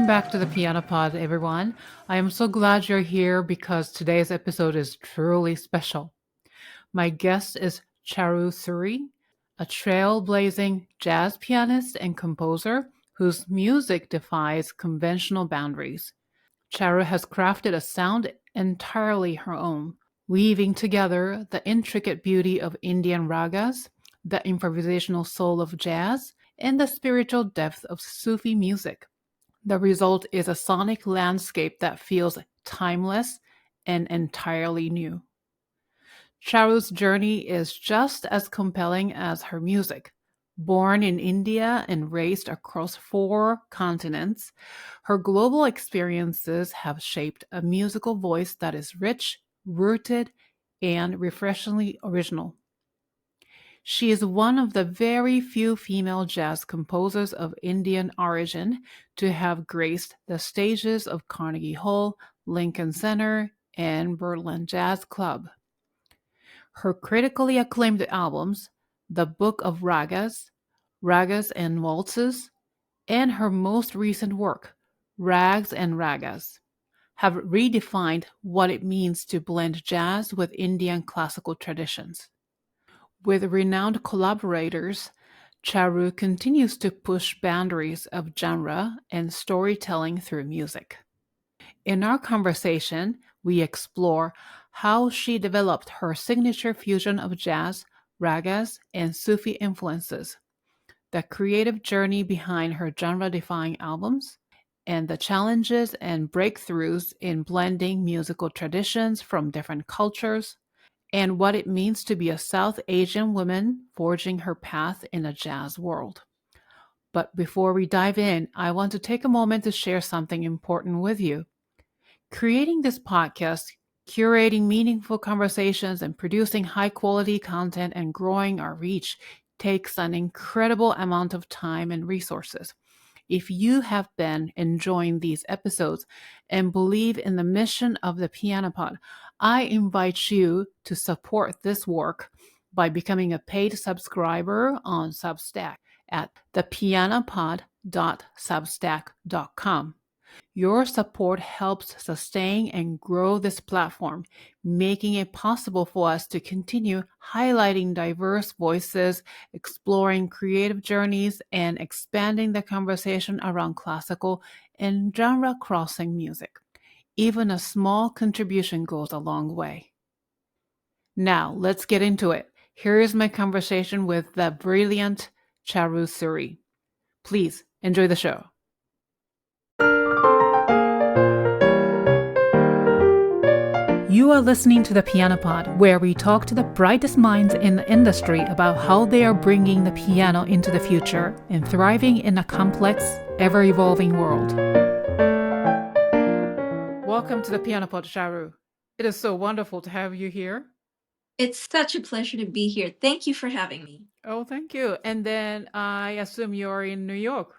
back to the Piano Pod, everyone. I am so glad you're here because today's episode is truly special. My guest is Charu Suri, a trailblazing jazz pianist and composer whose music defies conventional boundaries. Charu has crafted a sound entirely her own, weaving together the intricate beauty of Indian ragas, the improvisational soul of jazz, and the spiritual depth of Sufi music. The result is a sonic landscape that feels timeless and entirely new. Charu's journey is just as compelling as her music. Born in India and raised across 4 continents, her global experiences have shaped a musical voice that is rich, rooted, and refreshingly original. She is one of the very few female jazz composers of Indian origin to have graced the stages of Carnegie Hall, Lincoln Center, and Berlin Jazz Club. Her critically acclaimed albums, The Book of Ragas, Ragas and Waltzes, and her most recent work, Rags and Ragas, have redefined what it means to blend jazz with Indian classical traditions. With renowned collaborators, Charu continues to push boundaries of genre and storytelling through music. In our conversation, we explore how she developed her signature fusion of jazz, ragas, and Sufi influences, the creative journey behind her genre-defying albums, and the challenges and breakthroughs in blending musical traditions from different cultures, and what it means to be a South Asian woman forging her path in a jazz world. But before we dive in, I want to take a moment to share something important with you. Creating this podcast, curating meaningful conversations, and producing high quality content and growing our reach takes an incredible amount of time and resources. If you have been enjoying these episodes and believe in the mission of the Piano Pod, I invite you to support this work by becoming a paid subscriber on Substack at thepianopod.substack.com. Your support helps sustain and grow this platform, making it possible for us to continue highlighting diverse voices, exploring creative journeys, and expanding the conversation around classical and genre-crossing music. Even a small contribution goes a long way. Now, let's get into it. Here is my conversation with the brilliant Charu Suri. Please enjoy the show. You are listening to the Piano Pod, where we talk to the brightest minds in the industry about how they are bringing the piano into the future and thriving in a complex, ever-evolving world. Welcome to the Piano Pod, Charu. It is so wonderful to have you here. It's such a pleasure to be here. Thank you for having me. Oh, thank you. And then I assume you're in New York.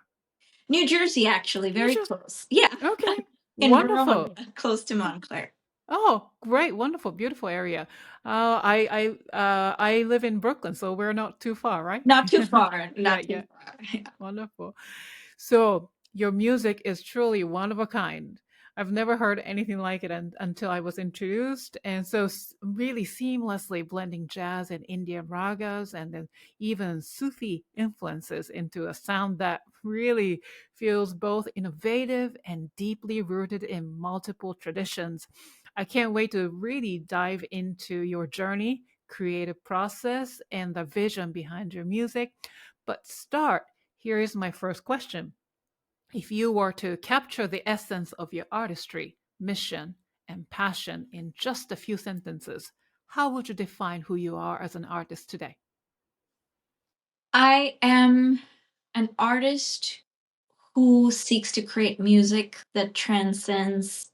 New Jersey, actually, very close. Yeah. Okay. In Wonderful. Verona, close to Montclair. Oh, great. Wonderful. Beautiful area. I live in Brooklyn, so we're not too far, right? Not too far. Not too Yeah. far. Yeah. Wonderful. So your music is truly one of a kind. I've never heard anything like it until I was introduced. And so really seamlessly blending jazz and Indian ragas and then even Sufi influences into a sound that really feels both innovative and deeply rooted in multiple traditions. I can't wait to really dive into your journey, creative process, and the vision behind your music. But here is my first question. If you were to capture the essence of your artistry, mission, and passion in just a few sentences, how would you define who you are as an artist today? I am an artist who seeks to create music that transcends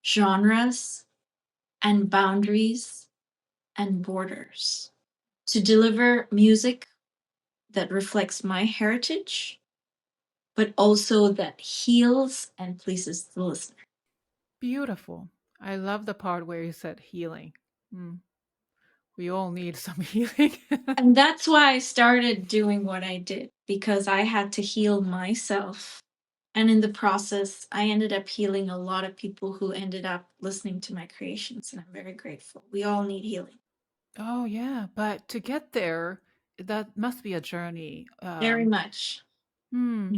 genres and boundaries and borders, to deliver music that reflects my heritage, but also that heals and pleases the listener. Beautiful. I love the part where you said healing. We all need some healing. And that's why I started doing what I did, because I had to heal myself And in the process, I ended up healing a lot of people who ended up listening to my creations, and I'm very grateful. We all need healing. Oh, yeah. But to get there, that must be a journey. Very much. Hmm,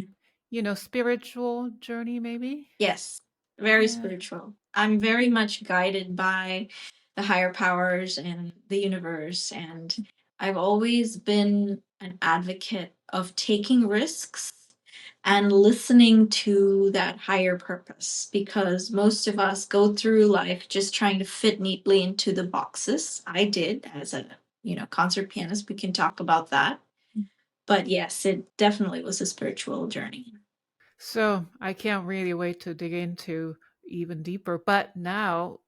spiritual journey, maybe? Yes, very Yeah. spiritual. I'm very much guided by the higher powers and the universe. And I've always been an advocate of taking risks and listening to that higher purpose, because most of us go through life just trying to fit neatly into the boxes. I did as a concert pianist. We can talk about that. But yes, it definitely was a spiritual journey. So I can't really wait to dig into even deeper. But now,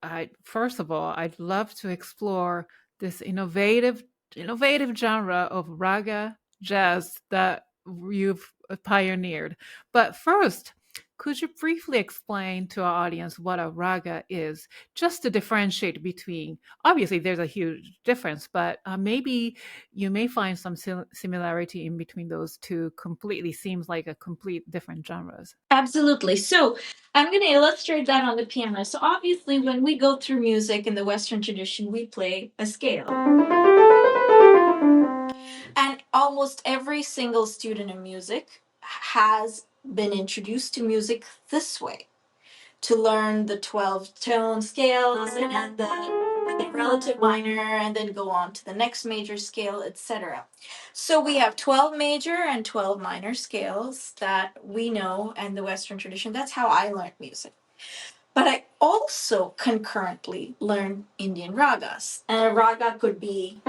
first of all, I'd love to explore this innovative genre of raga jazz that you've pioneered. But first, could you briefly explain to our audience what a raga is, just to differentiate between? Obviously, there's a huge difference, but maybe you may find some similarity in between those two. Completely seems like a complete different genres. Absolutely. So I'm going to illustrate that on the piano. So obviously, when we go through music in the Western tradition, we play a scale. And almost every single student of music has been introduced to music this way, to learn the 12 tone scales and the relative minor, and then go on to the next major scale, etc. So we have 12 major and 12 minor scales that we know in the Western tradition. That's how I learned music. But I also concurrently learned Indian ragas. And a raga could be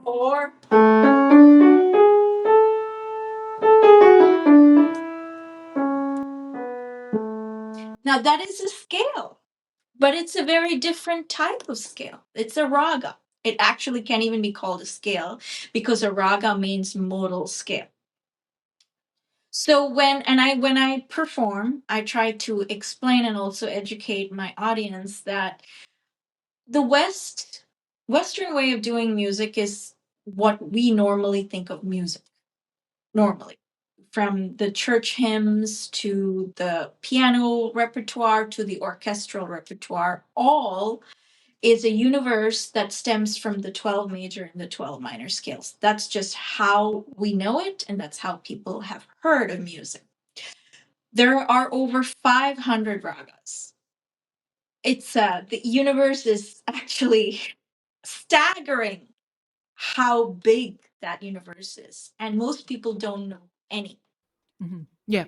or now that is a scale, but it's a very different type of scale. It's a raga. It actually can't even be called a scale, because a raga means modal scale. So when I perform, I try to explain and also educate my audience that the Western way of doing music is what we normally think of music. Normally, from the church hymns to the piano repertoire to the orchestral repertoire, all is a universe that stems from the 12 major and the 12 minor scales. That's just how we know it, and that's how people have heard of music. There are over 500 ragas. It's the universe is actually staggering how big that universe is, and most people don't know any. Yeah.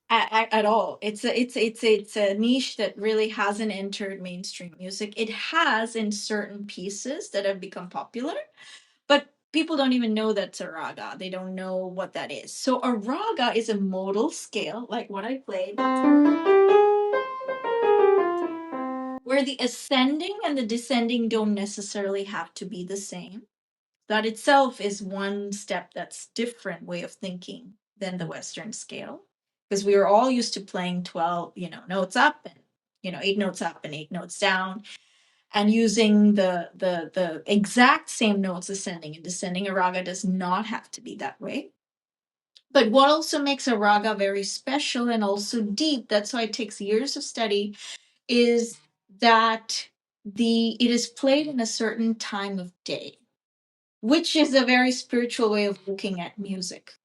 At all. It's a niche that really hasn't entered mainstream music. It has in certain pieces that have become popular, but people don't even know that's a raga. They don't know what that is. So a raga is a modal scale, like what I played, where the ascending and the descending don't necessarily have to be the same. That itself is one step that's different way of thinking than the Western scale, because we were all used to playing 12, notes up and, 8 notes up and 8 notes down, and using the exact same notes ascending and descending. A raga does not have to be that way. But what also makes a raga very special and also deep, that's why it takes years of study, is that it is played in a certain time of day, which is a very spiritual way of looking at music.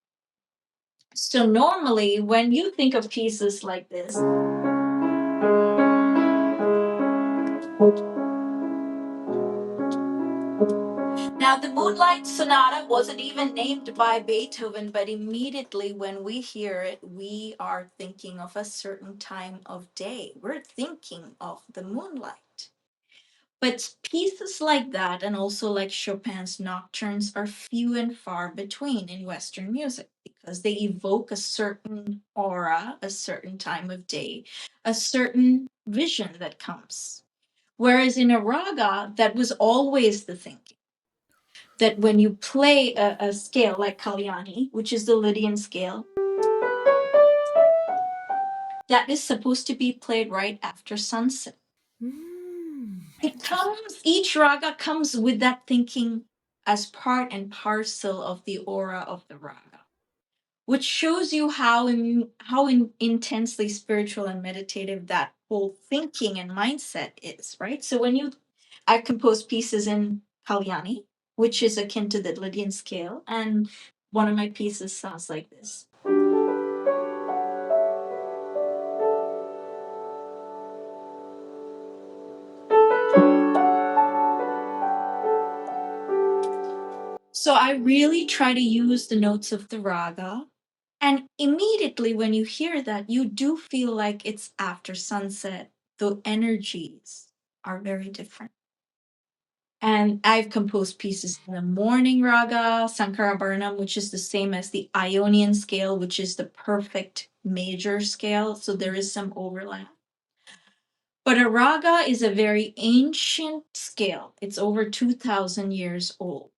So normally when you think of pieces like this, now the Moonlight Sonata wasn't even named by Beethoven, but immediately when we hear it, we are thinking of a certain time of day. We're thinking of the moonlight. But pieces like that, and also like Chopin's nocturnes, are few and far between in Western music, because they evoke a certain aura, a certain time of day, a certain vision that comes. Whereas in a raga, that was always the thinking. That when you play a scale like Kalyani, which is the Lydian scale, that is supposed to be played right after sunset. Each raga comes with that thinking as part and parcel of the aura of the raga. which shows you how intensely spiritual and meditative that whole thinking and mindset is, right? So I've composed pieces in Kalyani, which is akin to the Lydian scale, and one of my pieces sounds like this. So I really try to use the notes of the raga. And immediately when you hear that, you do feel like it's after sunset. The energies are very different. And I've composed pieces in the morning raga, Sankarabharanam, which is the same as the Ionian scale, which is the perfect major scale. So there is some overlap. But a raga is a very ancient scale. It's over 2,000 years old.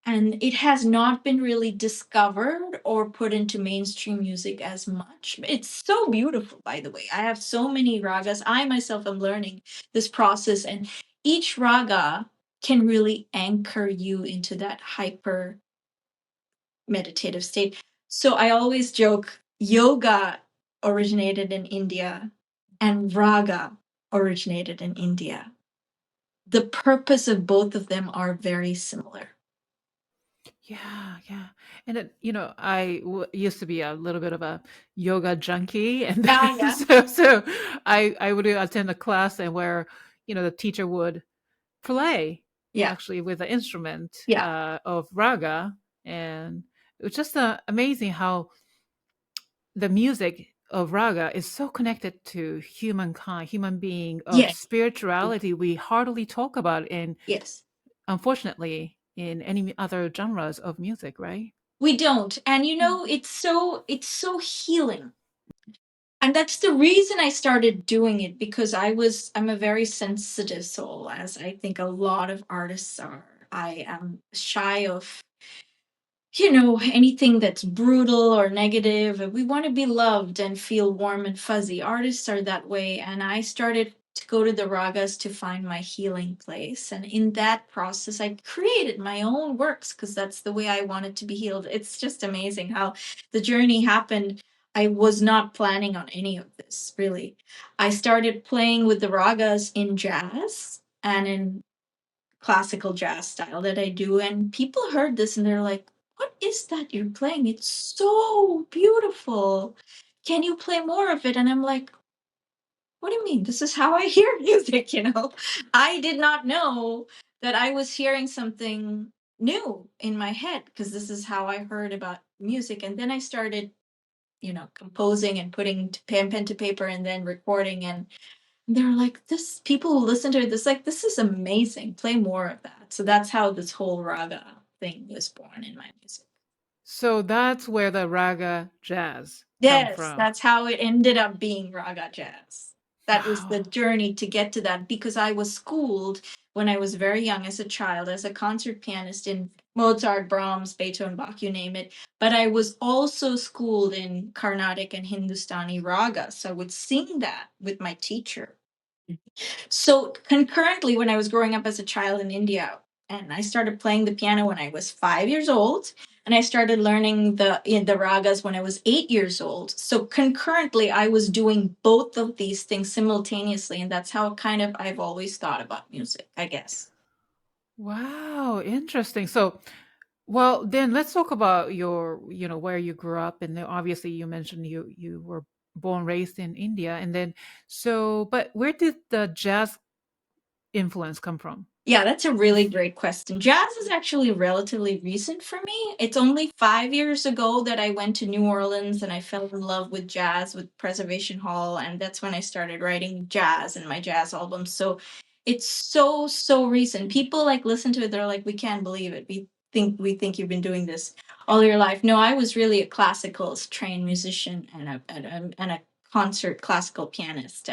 And it has not been really discovered or put into mainstream music as much. It's so beautiful, by the way. I have so many ragas. I myself am learning this process, and each raga can really anchor you into that hyper meditative state. So I always joke yoga originated in India and raga originated in India. The purpose of both of them are very similar. Yeah, yeah. And used to be a little bit of a yoga junkie, and Ah, then, yeah. so I would attend a class and where the teacher would play Yeah. actually with the instrument Yeah. of raga, and it was just amazing how the music of raga is so connected to humankind, human being, of Yes. spirituality we hardly talk about in, Yes. unfortunately, in any other genres of music, right? We don't. And it's so healing. And that's the reason I started doing it, because I'm a very sensitive soul, as I think a lot of artists are. I am shy of anything that's brutal or negative. We want to be loved and feel warm and fuzzy. Artists are that way. And I started to go to the ragas to find my healing place. And in that process, I created my own works because that's the way I wanted to be healed. It's just amazing how the journey happened. I was not planning on any of this, really. I started playing with the ragas in jazz and in classical jazz style that I do. And people heard this and they're like, "What is that you're playing? It's so beautiful. Can you play more of it?" And I'm like, "What do you mean? This is how I hear music." I did not know that I was hearing something new in my head, because this is how I heard about music. And then I started, composing and putting pen to paper and then recording, and they're like, "This people who listen to it, this is amazing. Play more of that." So that's how this whole raga thing was born in my music. So that's where the raga jazz come Yes, from. that's how it ended up being Raga Jazz. That was the Wow. journey to get to that, because I was schooled when I was very young as a child as a concert pianist in Mozart, Brahms, Beethoven, Bach, you name it. But I was also schooled in Carnatic and Hindustani raga. So I would sing that with my teacher. So concurrently, when I was growing up as a child in India, and I started playing the piano when I was 5 years old, and I started learning the ragas when I was 8 years old. So concurrently, I was doing both of these things simultaneously, and that's how kind of I've always thought about music, I guess. Wow, interesting. So, well, then let's talk about where you grew up, and then obviously you mentioned you were born raised in India, and then but where did the jazz influence come from? Yeah, that's a really great question. Jazz is actually relatively recent for me. It's only 5 years ago that I went to New Orleans and I fell in love with jazz with Preservation Hall. And that's when I started writing jazz and my jazz albums. So it's so, so recent. People like listen to it, they're like, "We can't believe it. We think you've been doing this all your life." No, I was really a classical trained musician and a concert classical pianist.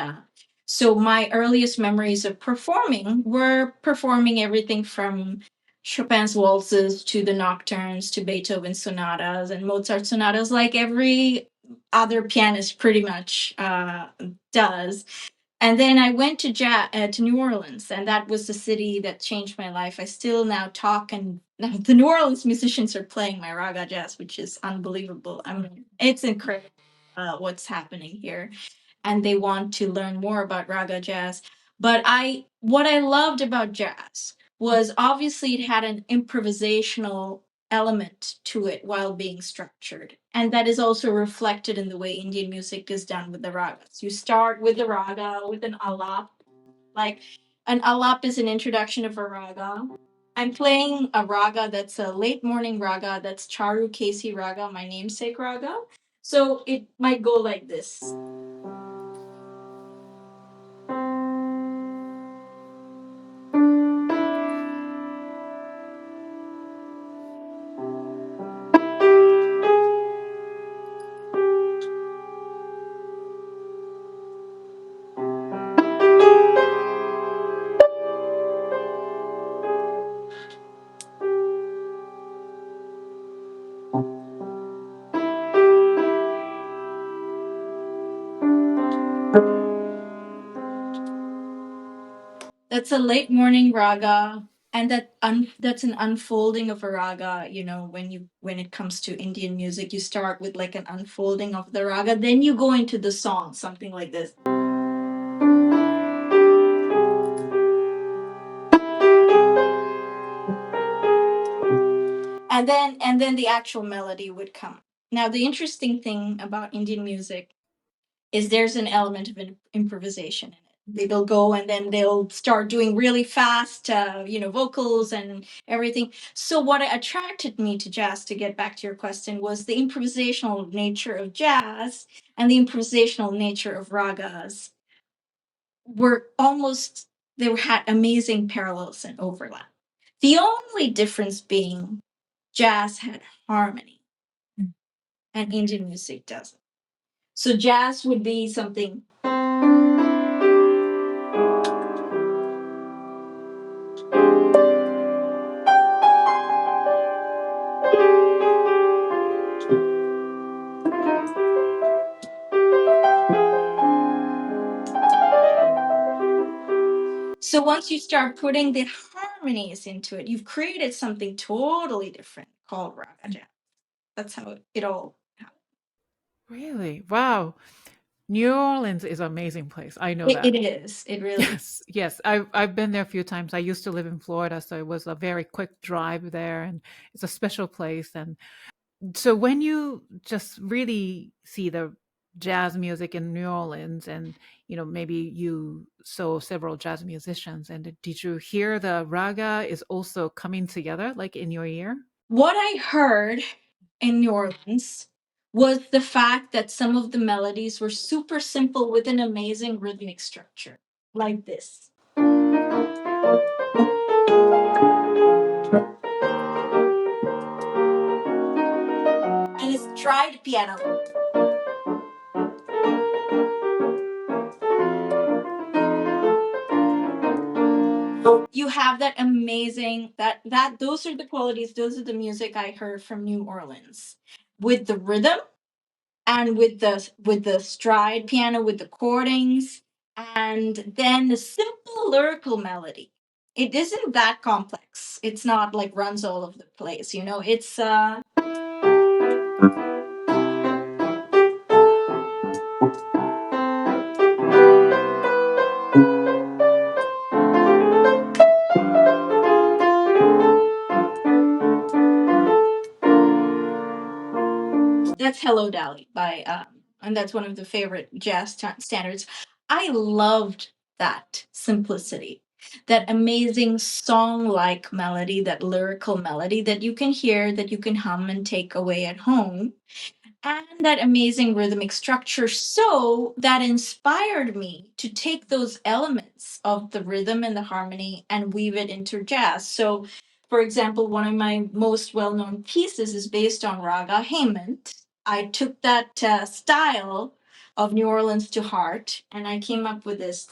So my earliest memories of performing were performing everything from Chopin's waltzes to the nocturnes to Beethoven sonatas and Mozart sonatas, like every other pianist pretty much does. And then I went to New Orleans, and that was the city that changed my life. I still now talk, and now the New Orleans musicians are playing my Raga Jazz, which is unbelievable. I mean, it's incredible what's happening here, and they want to learn more about Raga Jazz. But what I loved about jazz was obviously it had an improvisational element to it while being structured. And that is also reflected in the way Indian music is done with the ragas. You start with the raga with an alap. Like an alap is an introduction of a raga. I'm playing a raga that's a late morning raga, that's Charukesi raga, my namesake raga. So it might go like this. That's a late morning raga, and that's an unfolding of a raga. You know, when it comes to Indian music, you start with like an unfolding of the raga, then you go into the song, something like this. And then the actual melody would come. Now, the interesting thing about Indian music is there's an element of improvisation in it. They'll go and then they'll start doing really fast, vocals and everything. So what attracted me to jazz, to get back to your question, was the improvisational nature of jazz and the improvisational nature of ragas were almost, had amazing parallels and overlap. The only difference being jazz had harmony and Indian music doesn't. So jazz would be something. So once you start putting the harmonies into it, you've created something totally different called Raga Jazz. That's how it all happened. Really? Wow. New Orleans is an amazing place. I know It that. is. It really is. Yes, yes. I've been there a few times. I used to live in Florida, so it was a very quick drive there, and it's a special place. And so when you just really see the jazz music in New Orleans, and maybe you saw several jazz musicians, and did you hear the raga is also coming together, like in your ear? What I heard in New Orleans was the fact that some of the melodies were super simple with an amazing rhythmic structure, like this. And it's tried piano. You have that amazing, that those are the qualities, those are the music I heard from New Orleans, with the rhythm and with the stride piano, with the chordings, and then the simple lyrical melody. It isn't that complex. It's not like runs all over the place, it's that's Hello Dolly by and that's one of the favorite jazz standards. I loved that simplicity, that amazing song-like melody, that lyrical melody that you can hear, that you can hum and take away at home, and that amazing rhythmic structure. So that inspired me to take those elements of the rhythm and the harmony and weave it into jazz. So, for example, one of my most well-known pieces is based on Raga Hemant. I took that style of New Orleans to heart, and I came up with this.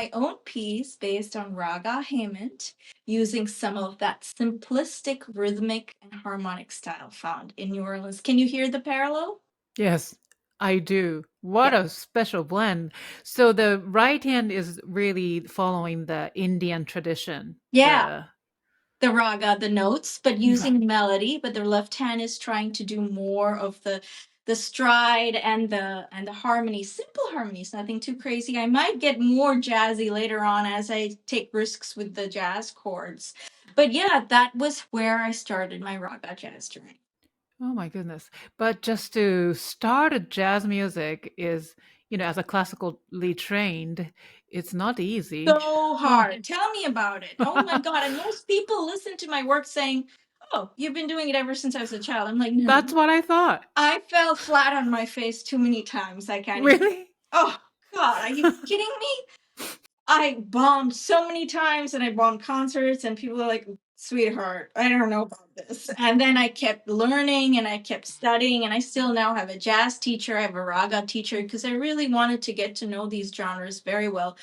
my own piece based on Raga Hemant, using some of that simplistic rhythmic and harmonic style found in New Orleans. Can you hear the parallel? Yes, I do. What Yeah. a special blend. So the right hand is really following the Indian tradition. Yeah, the raga, the notes, but Right. using melody, but the left hand is trying to do more of the stride and the harmony, simple harmonies, nothing too crazy. I might get more jazzy later on as I take risks with the jazz chords. But yeah, that was where I started my raga jazz journey. Oh my goodness. But just to start a jazz music is, as a classically trained, it's not easy. So Oh. hard. Tell me about it. Oh my God. And most people listen to my work saying, "Oh, you've been doing it ever since I was a child." I'm like, no. That's what I thought. I fell flat on my face too many times. I can't even. Really? Oh God, are you kidding me? I bombed so many times, and I bombed concerts, and people are like, "Sweetheart, I don't know about this." And then I kept learning, and I kept studying, and I still now have a jazz teacher. I have a raga teacher because I really wanted to get to know these genres very well.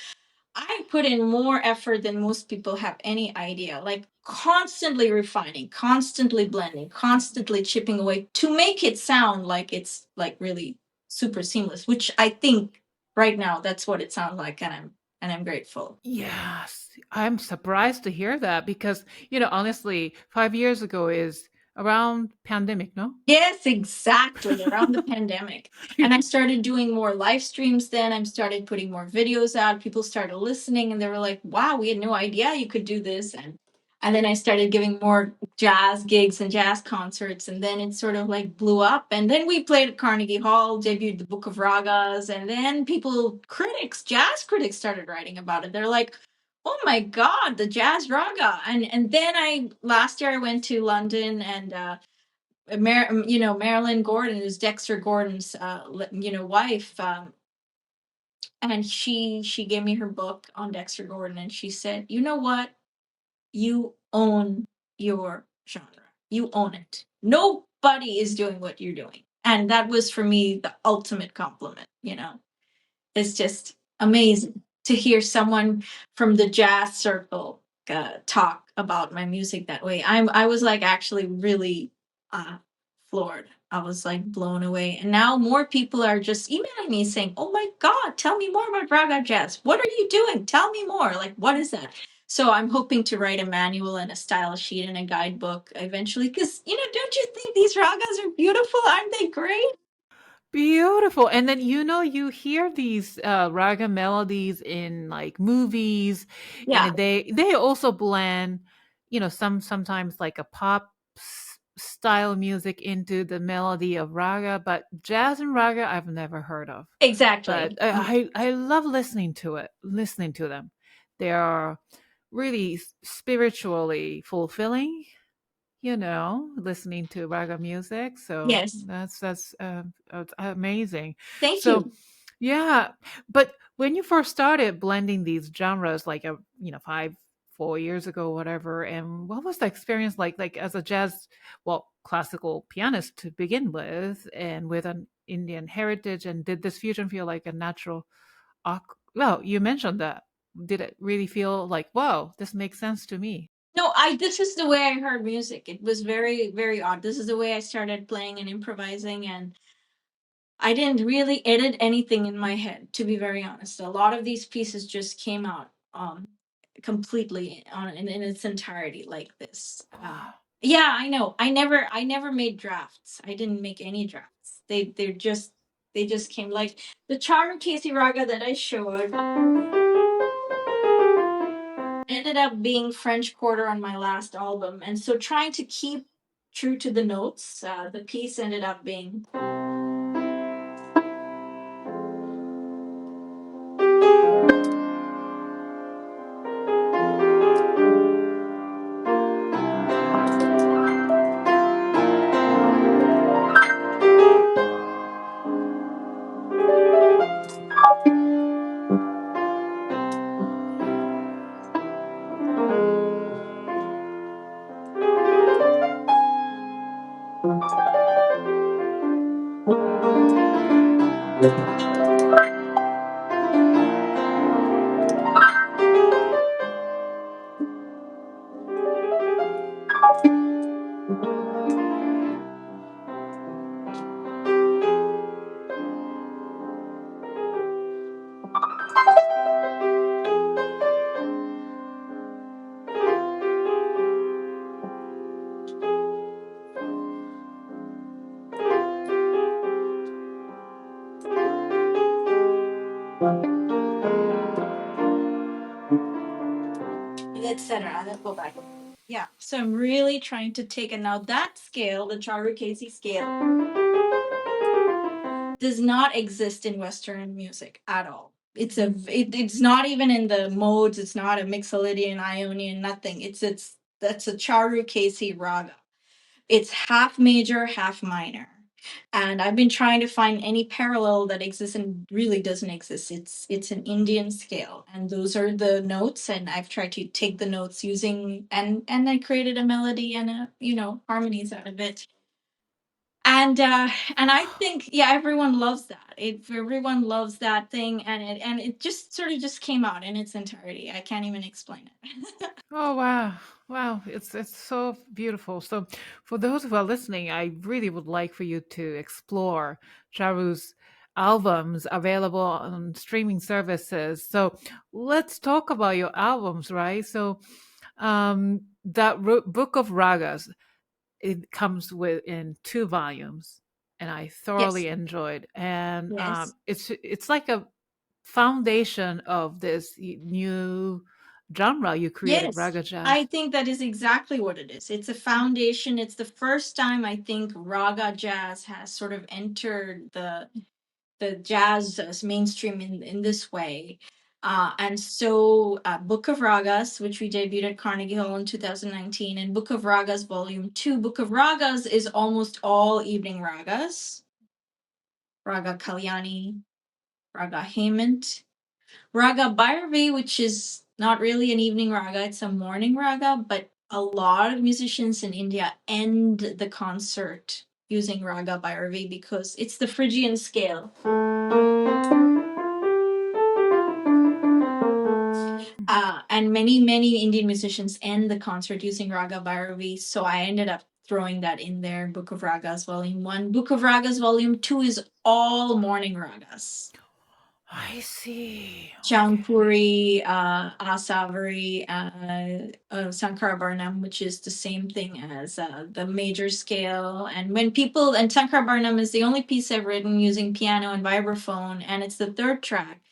I put in more effort than most people have any idea, like constantly refining, constantly blending, constantly chipping away to make it sound like it's like really super seamless, which I think right now that's what it sounds like, and I'm grateful. Yes. I'm surprised to hear that because, honestly, 5 years ago is around pandemic, no? Yes, exactly. Around the pandemic. And I started doing more live streams then. I started putting more videos out. People started listening and they were like, wow, we had no idea you could do this. And then I started giving more jazz gigs and jazz concerts. And then it sort of like blew up. And then we played at Carnegie Hall, debuted the Book of Ragas. And then jazz critics started writing about it. They're like, oh my God, the Jazz-Raga. And then last year I went to London and Marilyn Gordon is Dexter Gordon's wife, and she gave me her book on Dexter Gordon, and she said, "You know what? You own your genre. You own it. Nobody is doing what you're doing." And that was for me the ultimate compliment. It's just amazing to hear someone from the jazz circle talk about my music that way. I was like actually really uh, floored. I was like blown away. And now more people are just emailing me saying, "Oh my God, tell me more about Raga Jazz. What are you doing? Tell me more. Like, what is that?" So I'm hoping to write a manual and a style sheet and a guidebook eventually. Because, don't you think these ragas are beautiful? Aren't they great? Beautiful. And then you hear these raga melodies in like movies, and Yeah, then they also blend, sometimes like a pop style music into the melody of raga, but jazz and raga I've never heard of. But exactly. I love listening to them. They are really spiritually fulfilling, listening to raga music. So Yes. that's amazing. Thank So you. yeah, but when you first started blending these genres, like 4 years ago, whatever, and what was the experience like as a classical pianist to begin with, and with an Indian heritage, and did this fusion feel like a natural? Well, you mentioned that. Did it really feel like, wow, this makes sense to me? No, I this is the way I heard music. It was very, very odd. This is the way I started playing and improvising, and I didn't really edit anything in my head, to be very honest. A lot of these pieces just came out completely in its entirety like this. Yeah, I know. I never made drafts. I didn't make any drafts. They just came like the Charukesi raga that I showed ended up being French Quarter on my last album. And so trying to keep true to the notes, the piece ended up being. etc. Let's go back. Yeah, so I'm really trying to take it now. That scale, the Charukesi scale, does not exist in Western music at all. It's not even in the modes. It's not a Mixolydian, Ionian, nothing. That's a Charukesi raga. It's half major, half minor. And I've been trying to find any parallel that exists and really doesn't exist. It's an Indian scale, and those are the notes. And I've tried to take the notes using and I created a melody and harmonies out of it. And I think everyone loves that. Everyone loves that thing, and it just sort of just came out in its entirety. I can't even explain it. Oh wow. Wow, it's so beautiful. So for those who are listening, I really would like for you to explore Charu's albums available on streaming services. So let's talk about your albums, right? So that Book of Ragas, it comes with in 2 volumes, and I Yes, thoroughly enjoyed. And yes. it's like a foundation of this new genre you created, Yes, Raga I Jazz. think that is exactly what it is. It's a foundation. It's the first time I think Raga Jazz has sort of entered the jazz mainstream in this way. And so Book of Ragas, which we debuted at Carnegie Hall in 2019, and Book of Ragas Volume 2. Book of Ragas is almost all evening ragas. Raga Kalyani, Raga Hemant, Raga Bhairavi, which is not really an evening raga, it's a morning raga, but a lot of musicians in India end the concert using Raga Bhairavi because it's the Phrygian scale. And many Indian musicians end the concert using Raga Bhairavi, so I ended up throwing that in there. Book of Ragas Volume 1. Book of Ragas Volume 2 is all morning ragas. I see. Okay. Jaunpuri, Asavari, Sankarabharnam, which is the same thing as the major scale. And Sankarabharnam is the only piece I've written using piano and vibraphone, and it's the third track.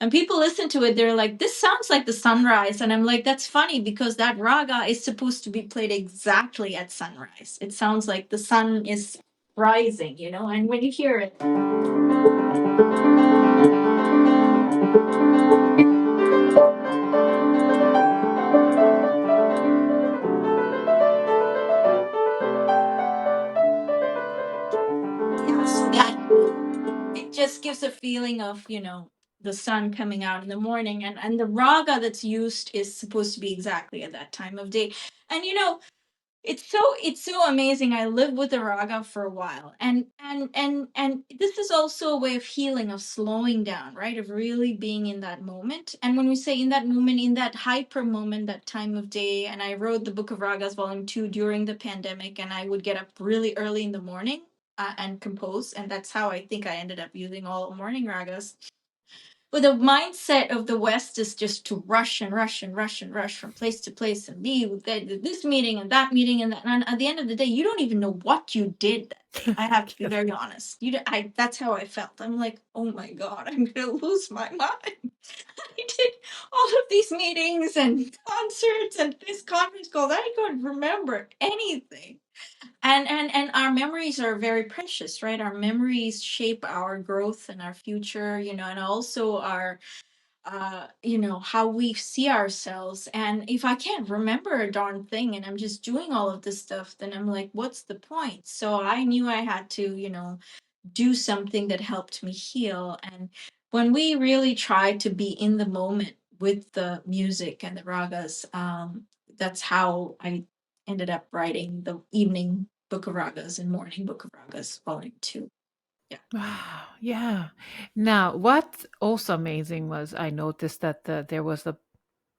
And people listen to it, they're like, this sounds like the sunrise. And I'm like, that's funny because that raga is supposed to be played exactly at sunrise. It sounds like the sun is rising, and when you hear it, yeah, so that it just gives a feeling of the sun coming out in the morning, and the raga that's used is supposed to be exactly at that time of day. And it's so amazing. I lived with the raga for a while, and this is also a way of healing, of slowing down, right, of really being in that moment. And when we say in that moment, in that hyper moment, that time of day. And I wrote the Book of Ragas Volume 2 during the pandemic, and I would get up really early in the morning and compose, and that's how I think I ended up using all morning ragas. But the mindset of the West is just to rush and rush and rush and rush from place to place and be with this meeting and that meeting and that. And at the end of the day, you don't even know what you did that day. I have to be very honest. That's how I felt. I'm like, oh my God, I'm gonna lose my mind. I did all of these meetings and concerts and this conference call. I couldn't remember anything. And our memories are very precious, right? Our memories shape our growth and our future, and also our how we see ourselves. And if I can't remember a darn thing and I'm just doing all of this stuff, then I'm like, what's the point? So I knew I had to do something that helped me heal. And when we really try to be in the moment with the music and the ragas, that's how I ended up writing the evening Book of Ragas and morning Book of Ragas volume 2. Yeah. Wow. Yeah. Now, what's also amazing was I noticed that there was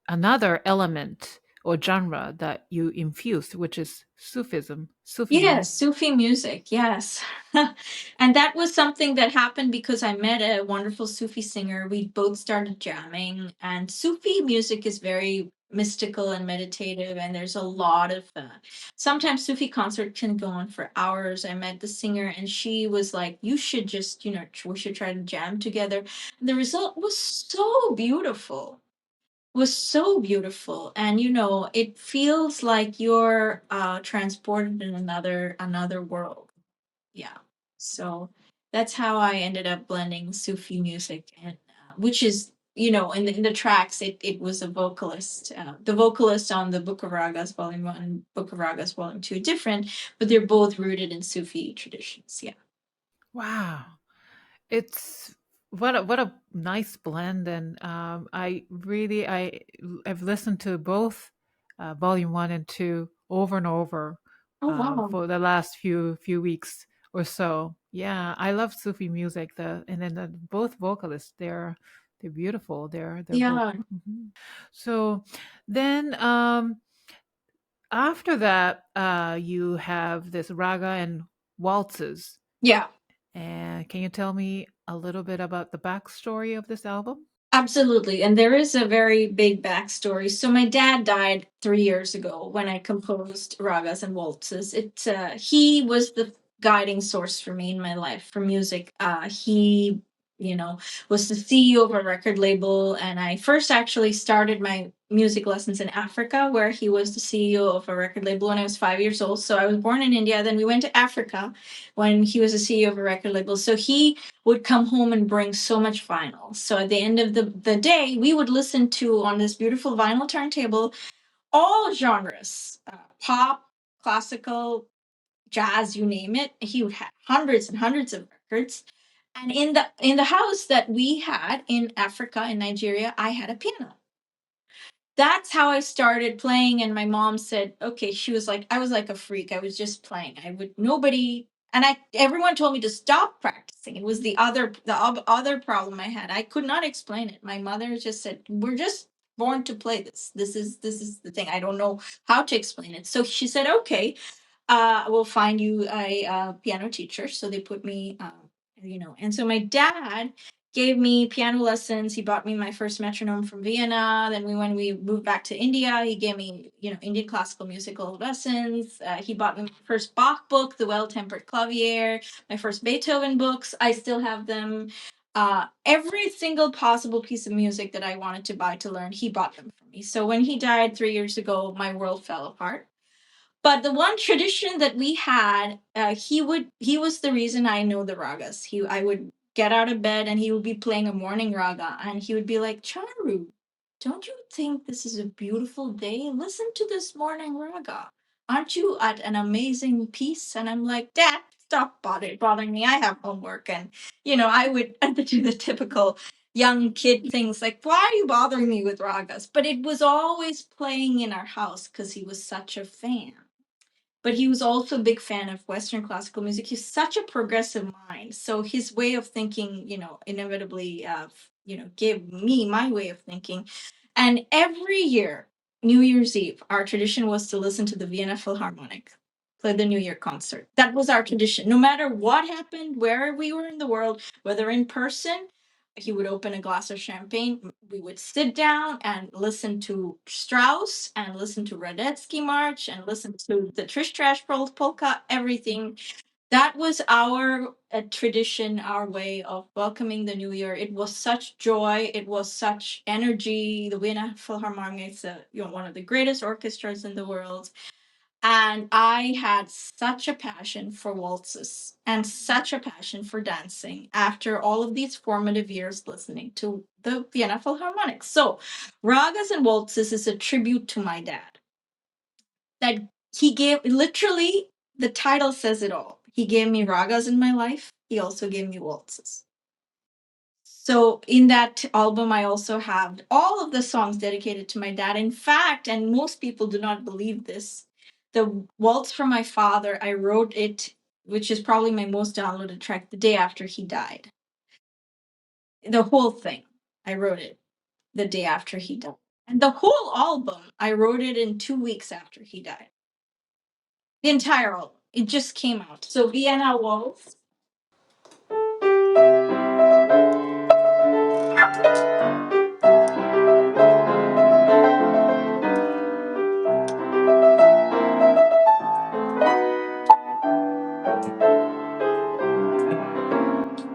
another element or genre that you infused, which is Sufism, Sufi Yes, music. Sufi music, yes. And that was something that happened because I met a wonderful Sufi singer. We both started jamming, and Sufi music is very mystical and meditative, and there's a lot of sometimes Sufi concert can go on for hours. I met the singer, and she was like, "You should just, we should try to jam together." The result was so beautiful, was so beautiful, and it feels like you're transported in another world. Yeah. So that's how I ended up blending Sufi music, and which is, in the tracks, it was a vocalist, the vocalist on the Book of Ragas Volume 1 and Book of Ragas Volume 2 different, but they're both rooted in Sufi traditions. Yeah. Wow. It's what a nice blend, and I've listened to both volume 1 and 2 over and over Oh, wow. for the last few weeks or so. Yeah, I love Sufi music. And then both vocalists, they're beautiful. They're both. Yeah. So then after that, you have this raga and waltzes. Yeah. And can you tell me a little bit about the backstory of this album? Absolutely. And there is a very big backstory. So my dad died 3 years ago when I composed Ragas and Waltzes. He was the guiding source for me in my life for music. He, you know, was the CEO of a record label, and I first actually started my music lessons in Africa, where he was the CEO of a record label when I was 5 years old. So I was born in India, then we went to Africa when he was the CEO of a record label. So he would come home and bring so much vinyl. So at the end of the day, we would listen to, on this beautiful vinyl turntable, all genres, pop, classical, jazz, you name it. He would have hundreds and hundreds of records. And in the house that we had in Africa, in Nigeria, I had a piano. That's how I started playing. And my mom said, okay, she was like, I was like a freak. I was just playing. Everyone told me to stop practicing. It was the other problem I had. I could not explain it. My mother just said, we're just born to play this. This is the thing. I don't know how to explain it. So she said, okay, we'll find you a piano teacher. So they put me, and so my dad gave me piano lessons. He bought me my first metronome from Vienna. Then when we moved back to India, he gave me, Indian classical musical lessons. He bought me my first Bach book, The Well-Tempered Clavier, my first Beethoven books. I still have them. Every single possible piece of music that I wanted to buy to learn, he bought them for me. So when he died 3 years ago, my world fell apart. But the one tradition that we had, he was the reason I know the ragas. I would get out of bed and he would be playing a morning raga, and he would be like, Charu, don't you think this is a beautiful day? Listen to this morning raga. Aren't you at an amazing piece? And I'm like, Dad, stop bothering me. I have homework. And I would do the typical young kid things like, why are you bothering me with ragas? But it was always playing in our house because he was such a fan. But he was also a big fan of Western classical music. He's such a progressive mind. So his way of thinking, inevitably, gave me my way of thinking. And every year, New Year's Eve, our tradition was to listen to the Vienna Philharmonic, play the New Year concert. That was our tradition. No matter what happened, where we were in the world, whether in person, he would open a glass of champagne. We would sit down and listen to Strauss and listen to Radetzky March and listen to the Trish Trash polka, everything. That was our tradition, our way of welcoming the new year. It was such joy. It was such energy. The Vienna Philharmonic is one of the greatest orchestras in the world. And I had such a passion for waltzes and such a passion for dancing after all of these formative years listening to the Vienna Philharmonic. So, Ragas and Waltzes is a tribute to my dad. That he gave, literally, the title says it all. He gave me ragas in my life. He also gave me waltzes. So in that album, I also have all of the songs dedicated to my dad. In fact, and most people do not believe this, the Waltz from My Father, I wrote it, which is probably my most downloaded track, the day after he died. The whole thing, I wrote it the day after he died. And the whole album, I wrote it in 2 weeks after he died. The entire album. It just came out. So Vienna Waltz.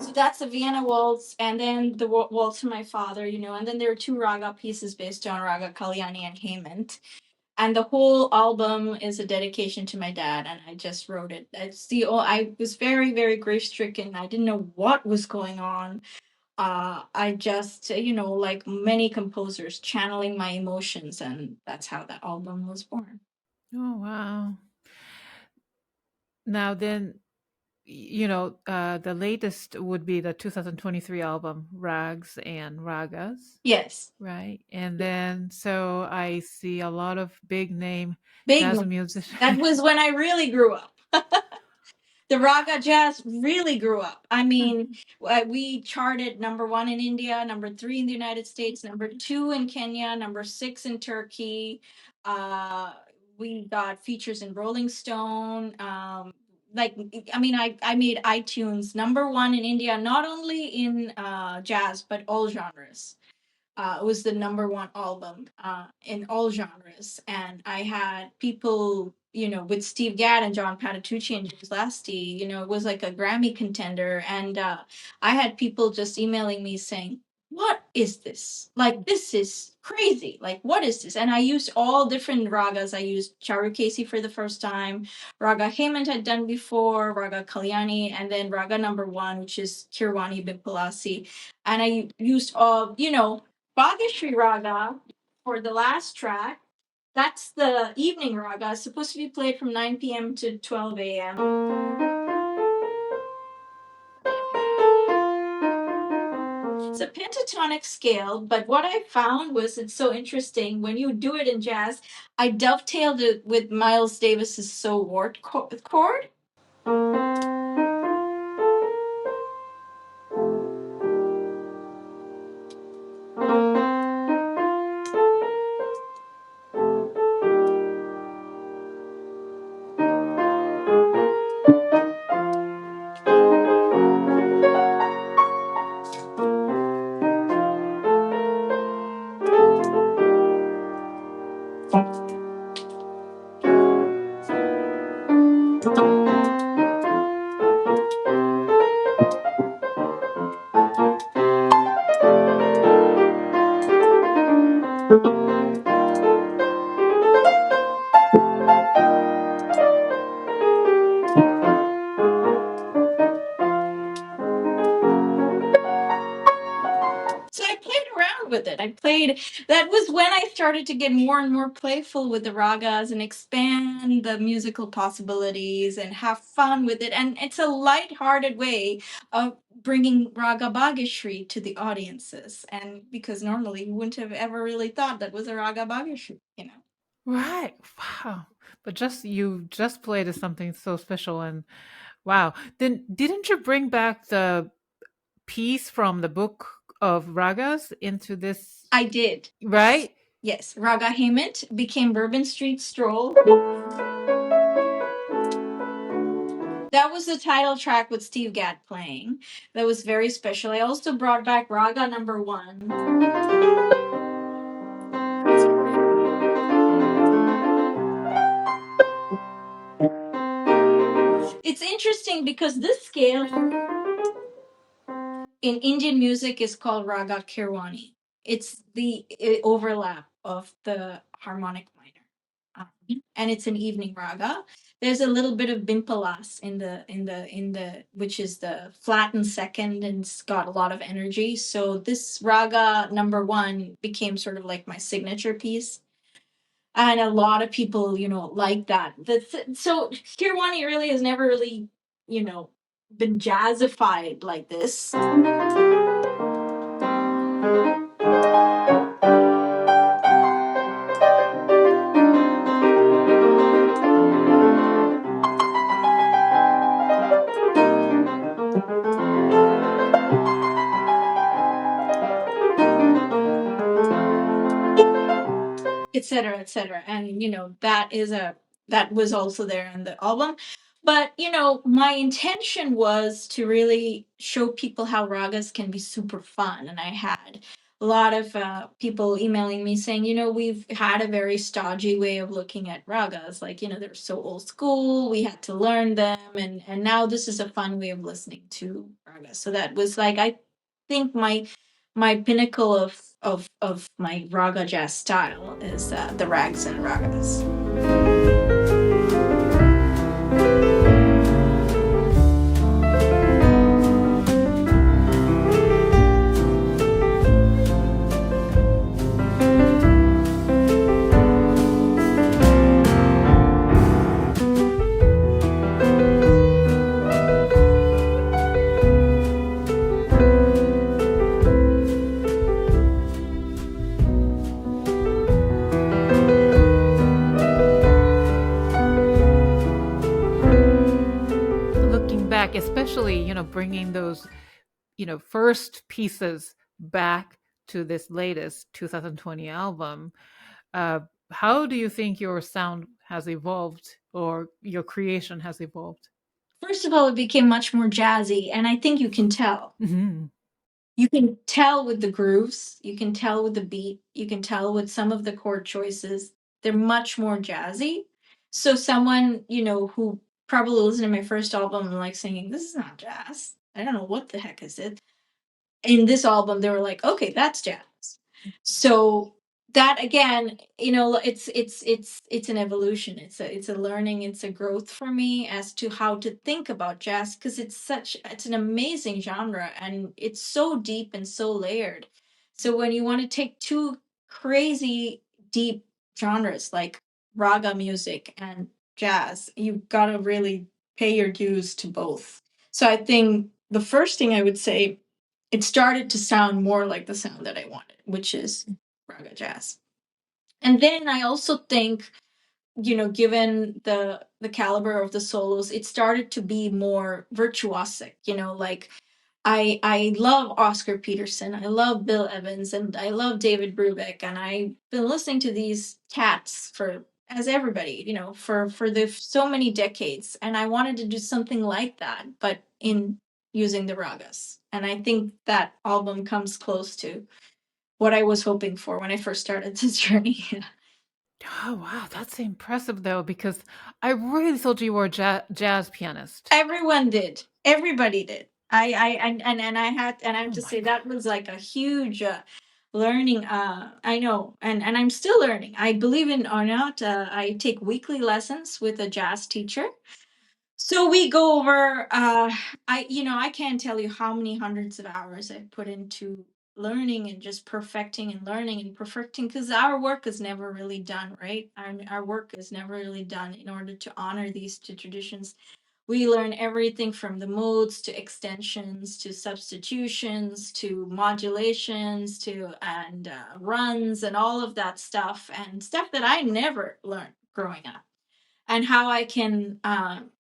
So that's the Vienna Waltz, and then the Waltz for My Father, and then there are two raga pieces based on Raga Kalyani and Hemant. And the whole album is a dedication to my dad, and I just wrote it. I was very, very grief stricken. I didn't know what was going on. I just, like many composers, channeling my emotions, and that's how that album was born. Oh, wow. Now then, the latest would be the 2023 album, Rags and Ragas, Yes, right? And then, so I see a lot of big name big jazz names. musicians. That was when I really grew up. The Raga Jazz really grew up. I mean, we charted #1 in India, #3 in the United States, #2 in Kenya, #6 in Turkey. We got features in Rolling Stone. I made iTunes #1 in India, not only in jazz, but all genres. It was the #1 album in all genres. And I had people, with Steve Gadd and John Patitucci and James Lasty, it was like a Grammy contender. And I had people just emailing me saying, what is this? Like, this is crazy. Like, what is this? And I used all different ragas. I used Charukesi for the first time. Raga Hemant had done before, Raga Kalyani, and then Raga #1, which is Kirwani Bhimpalasi. And I used all, Bhagashree Raga for the last track. That's the evening raga. It's supposed to be played from 9 p.m. to 12 a.m. It's a pentatonic scale, but what I found was it's so interesting. When you do it in jazz, I dovetailed it with Miles Davis's So What chord. So I played around with it. That was when I started to get more and more playful with the ragas and expand the musical possibilities and have fun with it. And it's a light-hearted way of bringing Raga Bhagashree to the audiences. And because normally you wouldn't have ever really thought that was a Raga Bhagashree. Right. Wow. But you just played as something so special, and wow. Then didn't you bring back the piece from the Book of Ragas into this? I did. Right? Yes. Raga Hemant became Bourbon Street Stroll. That was the title track with Steve Gadd playing. That was very special. I also brought back Raga #1. It's interesting because this scale in Indian music is called Raga Kirwani. It's the overlap of the harmonic minor. And it's an evening raga. There's a little bit of Bhimpalas in the which is the flattened second, and it's got a lot of energy. So this raga #1 became sort of like my signature piece. And a lot of people, like that. So Kirwani really has never really, been jazzified like this. etc., etc. And that was also there in the album. But my intention was to really show people how ragas can be super fun, and I had a lot of people emailing me saying, we've had a very stodgy way of looking at ragas, like they're so old school, we had to learn them, and now this is a fun way of listening to ragas. So that was like, I think my pinnacle of my raga jazz style is the rags and ragas. Looking back, especially, bringing those, first pieces back to this latest 2020 album, how do you think your sound has evolved or your creation has evolved? First of all, it became much more jazzy, and I think you can tell. Mm-hmm. You can tell with the grooves, you can tell with the beat, you can tell with some of the chord choices. They're much more jazzy. So someone, who probably listened to my first album and like singing, this is not jazz. I don't know what the heck is it. In this album, they were like, okay, that's jazz. So that again, it's an evolution. It's a learning, it's a growth for me as to how to think about jazz, because it's an amazing genre, and it's so deep and so layered. So when you want to take two crazy deep genres like raga music and jazz, you've got to really pay your dues to both. So I think the first thing I would say, it started to sound more like the sound that I wanted, which is Raga Jazz. And then I also think, given the caliber of the solos, it started to be more virtuosic. Like I love Oscar Peterson, I love Bill Evans, and I love David Brubeck, and I've been listening to these cats for, as everybody, for the so many decades, and I wanted to do something like that, but in using the ragas. And I think that album comes close to what I was hoping for when I first started this journey. Oh, wow. That's impressive, though, because I really thought you were a jazz pianist. Everyone did. Everybody did. And I have Oh to my say God. that was like a huge learning. I know, and I'm still learning. I believe in or not, I take weekly lessons with a jazz teacher. So we go over. I can't tell you how many hundreds of hours I've put into learning and just perfecting and learning and perfecting, because our work is never really done, right? Our work is never really done in order to honor these two traditions. We learn everything from the modes to extensions to substitutions to modulations to and runs and all of that stuff, and stuff that I never learned growing up, and how I can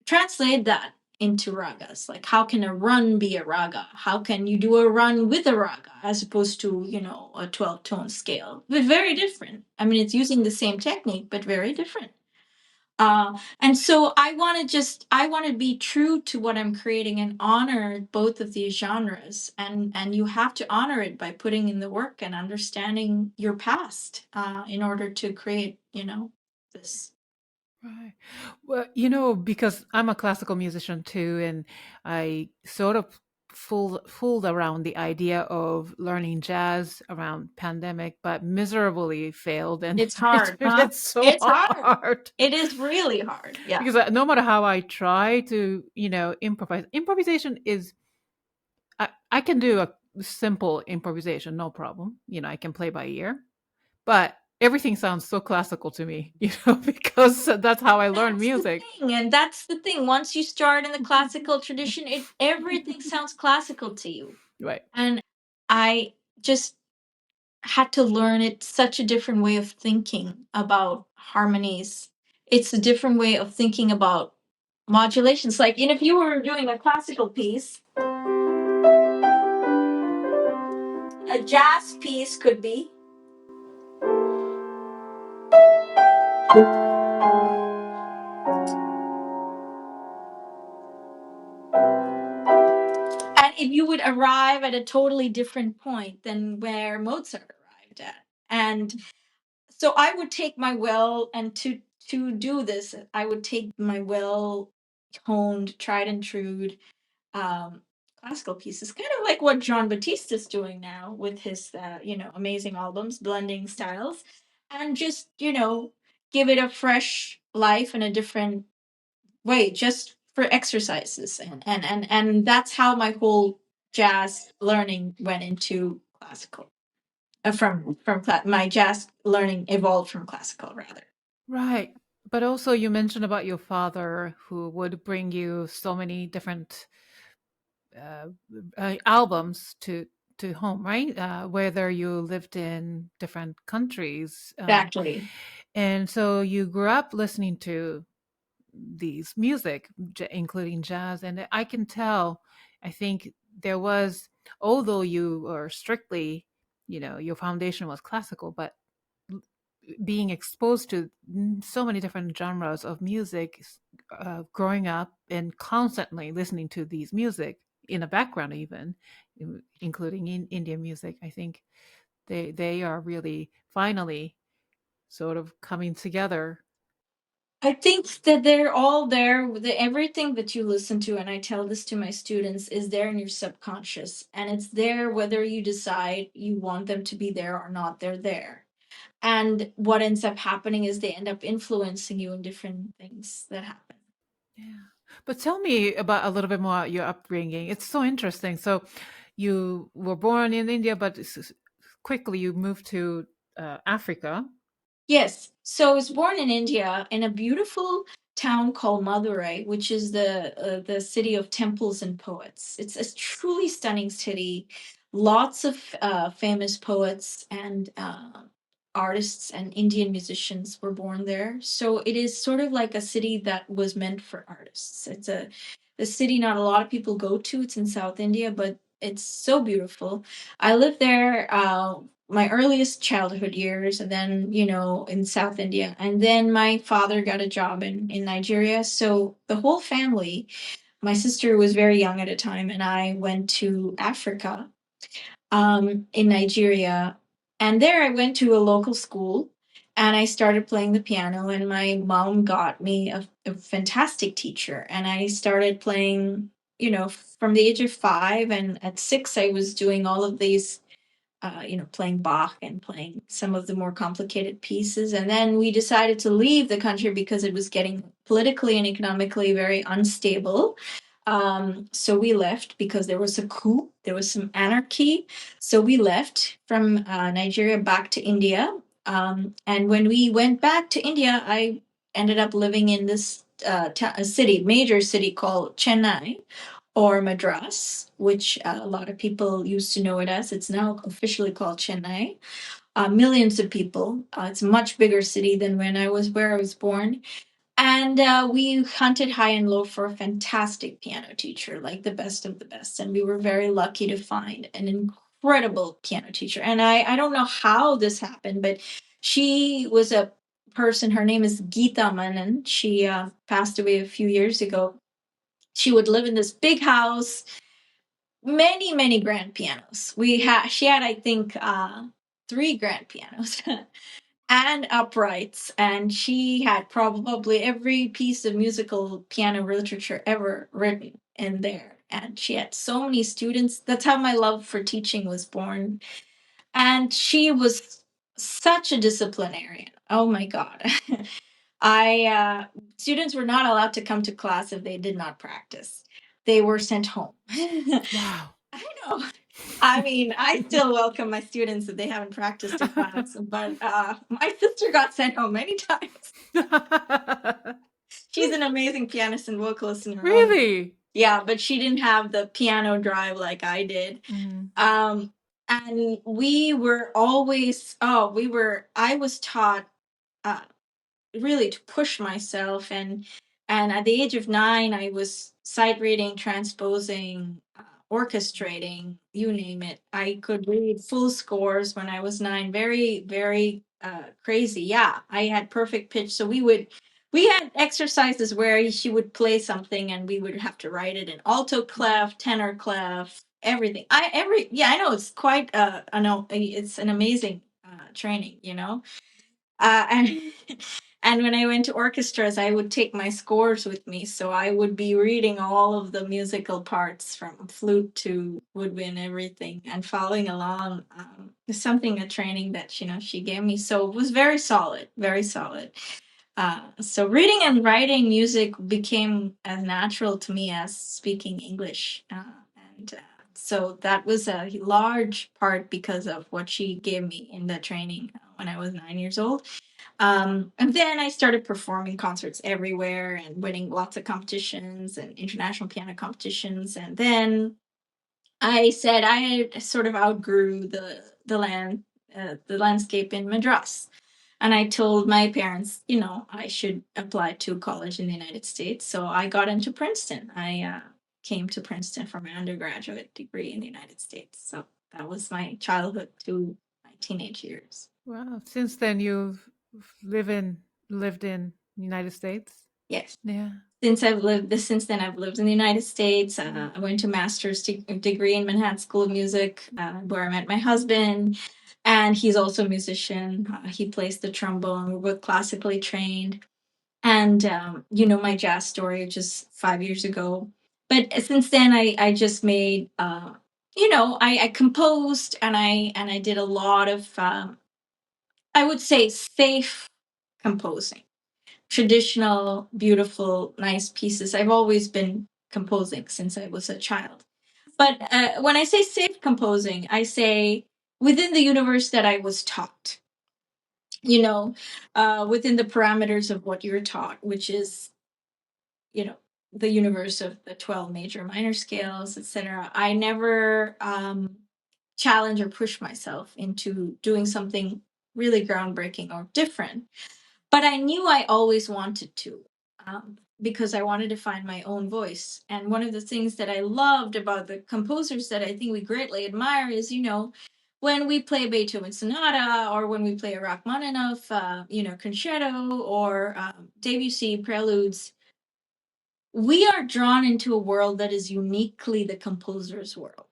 translate that into ragas. Like, how can a run be a raga? How can you do a run with a raga as opposed to, a 12-tone scale? But very different. I mean, it's using the same technique, but very different. And so I want to be true to what I'm creating and honor both of these genres. And you have to honor it by putting in the work and understanding your past in order to create, this. Right. Well, because I'm a classical musician too, and I sort of fooled around the idea of learning jazz around pandemic, but miserably failed, and It's hard, huh? it's so It's hard. hard. It is really hard. Yeah. Because no matter how I try to, improvise, improvisation is I can do a simple improvisation, no problem. I can play by ear, but everything sounds so classical to me, because that's how I learn music. And that's the thing. Once you start in the classical tradition, everything sounds classical to you. Right. And I just had to learn it, such a different way of thinking about harmonies. It's a different way of thinking about modulations. Like, if you were doing a classical piece, a jazz piece could be. And if you would arrive at a totally different point than where Mozart arrived at. And so I would take my well, and to do this, I would take my well honed, tried and true um, classical pieces, kind of like what John Batiste is doing now with his, amazing albums, blending styles, and just, give it a fresh life and a different way, just for exercises, and that's how my whole jazz learning went into classical. My jazz learning evolved from classical, rather. Right. But also, you mentioned about your father who would bring you so many different uh, albums to home, right? Whether you lived in different countries, Exactly. and so you grew up listening to these music, including jazz, and I can tell. I think there was, although you were strictly, your foundation was classical, but being exposed to so many different genres of music, growing up and constantly listening to these music in the background, even including in Indian music, I think they are really finally sort of coming together. I think that they're all there. Everything that you listen to, and I tell this to my students, is there in your subconscious. And it's there whether you decide you want them to be there or not, they're there. And what ends up happening is they end up influencing you in different things that happen. Yeah. But tell me about a little bit more your upbringing. It's so interesting. So you were born in India, but quickly you moved to Africa. Yes. So I was born in India in a beautiful town called Madurai, which is the city of temples and poets. It's a truly stunning city. Lots of famous poets and artists and Indian musicians were born there. So it is sort of like a city that was meant for artists. It's a city not a lot of people go to. It's in South India, but it's so beautiful. I lived there my earliest childhood years, and then in South India, and then my father got a job in Nigeria, so the whole family, my sister was very young at a time, and I went to Africa, in Nigeria, and there I went to a local school, and I started playing the piano, and my mom got me a fantastic teacher, and I started playing from the age of 5, and at 6 I was doing all of these playing Bach and playing some of the more complicated pieces. And then we decided to leave the country because it was getting politically and economically very unstable. So we left because there was a coup, there was some anarchy. So we left from Nigeria back to India. And when we went back to India, I ended up living in this major city called Chennai, or Madras, which a lot of people used to know it as. It's now officially called Chennai. Millions of people. It's a much bigger city than where I was born. And we hunted high and low for a fantastic piano teacher, like the best of the best. And we were very lucky to find an incredible piano teacher. And I don't know how this happened, but she was a person, her name is Geeta Manan. She passed away a few years ago. She would live in this big house, many grand pianos. She had, I think, 3 grand pianos and uprights, and she had probably every piece of musical piano literature ever written in there. And she had so many students. That's how my love for teaching was born. And she was such a disciplinarian. Oh my God. I Students were not allowed to come to class if they did not practice. They were sent home. Wow. I know. I mean, I still welcome my students if they haven't practiced in class, but my sister got sent home many times. She's an amazing pianist and vocalist in her own way. Really? Yeah, but she didn't have the piano drive like I did. Mm. And we were always, I was taught uh, really to push myself, and at the age of 9 I was sight reading, transposing, orchestrating, you name it. I could read full scores when I was 9, very crazy. Yeah, I had perfect pitch. So we had exercises where she would play something and we would have to write it in alto clef, tenor clef, everything. I know it's quite I know it's an amazing training, you know. And and when I went to orchestras, I would take my scores with me, so I would be reading all of the musical parts from flute to woodwind, everything, and following along. It's something a training that she gave me, so it was very solid, very solid. So reading and writing music became as natural to me as speaking English, and so that was a large part because of what she gave me in the training when I was 9 years old. And then I started performing concerts everywhere and winning lots of competitions and international piano competitions. And then I said I sort of outgrew the landscape in Madras. And I told my parents, I should apply to college in the United States. So I got into Princeton. I came to Princeton for my undergraduate degree in the United States. So that was my childhood to my teenage years. Wow. Since then, you've lived in United States. Yes. Yeah. Since then I've lived in the United States. I went to master's degree in Manhattan School of Music, where I met my husband, and he's also a musician. He plays the trombone. We're both classically trained, and my jazz story just 5 years ago. But since then, I just made I composed, and I did a lot of I would say safe composing, traditional, beautiful, nice pieces. I've always been composing since I was a child. But when I say safe composing, I say within the universe that I was taught, within the parameters of what you're taught, which is, the universe of the 12 major minor scales, etc. I never challenge or push myself into doing something really groundbreaking or different. But I knew I always wanted to, because I wanted to find my own voice. And one of the things that I loved about the composers that I think we greatly admire is, when we play Beethoven Sonata, or when we play a Rachmaninoff, concerto, or Debussy preludes, we are drawn into a world that is uniquely the composer's world.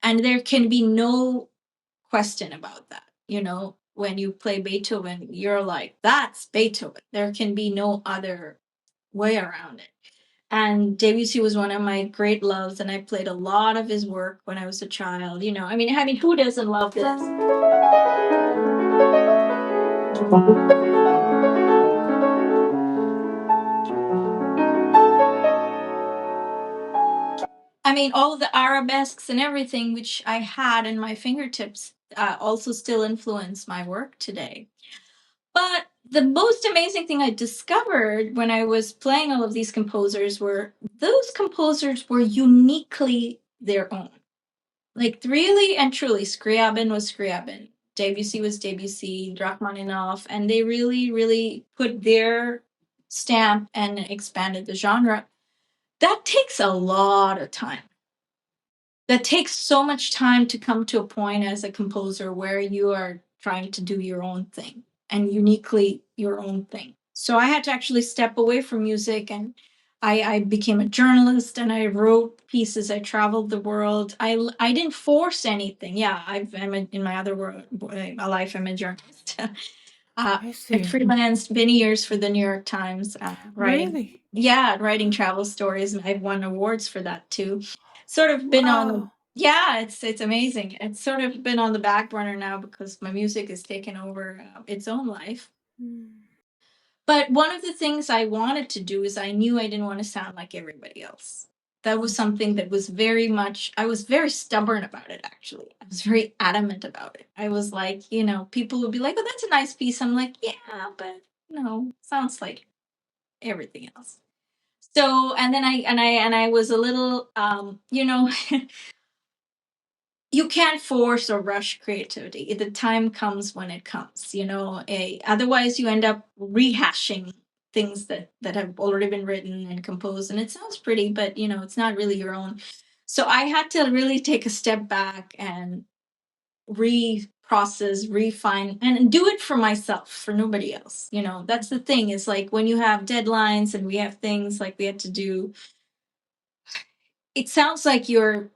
And there can be no question about that. When you play Beethoven, you're like, that's Beethoven. There can be no other way around it. And Debussy was one of my great loves, and I played a lot of his work when I was a child. I mean, who doesn't love this? I mean, all the arabesques and everything which I had in my fingertips also still influence my work today. But the most amazing thing I discovered when I was playing all of these composers were those composers were uniquely their own. Like, really and truly, Scriabin was Scriabin, Debussy was Debussy, Rachmaninoff, and they really, really put their stamp and expanded the genre. That takes a lot of time. That takes so much time to come to a point as a composer where you are trying to do your own thing, and uniquely your own thing. So I had to actually step away from music, and I became a journalist, and I wrote pieces. I traveled the world. I didn't force anything. Yeah, in my other world, life, I'm a journalist. I I see. freelanced many years for the New York Times, writing. Really? Yeah, writing travel stories, and I've won awards for that too. Sort of been on. Wow. Yeah, it's amazing. It's sort of been on the back burner now because my music has taken over its own life. Mm. But one of the things I wanted to do is I knew I didn't want to sound like everybody else. That was something that was I was very stubborn about it, actually. I was very adamant about it. I was like, people would be like, oh, that's a nice piece. I'm like, yeah, but sounds like everything else. So, and then I was a little, you can't force or rush creativity. The time comes when it comes, otherwise you end up rehashing things that have already been written and composed, and it sounds pretty, but it's not really your own. So I had to really take a step back and process, refine, and do it for myself, for nobody else. That's the thing, is like when you have deadlines and we have things like we had to do, it sounds like you're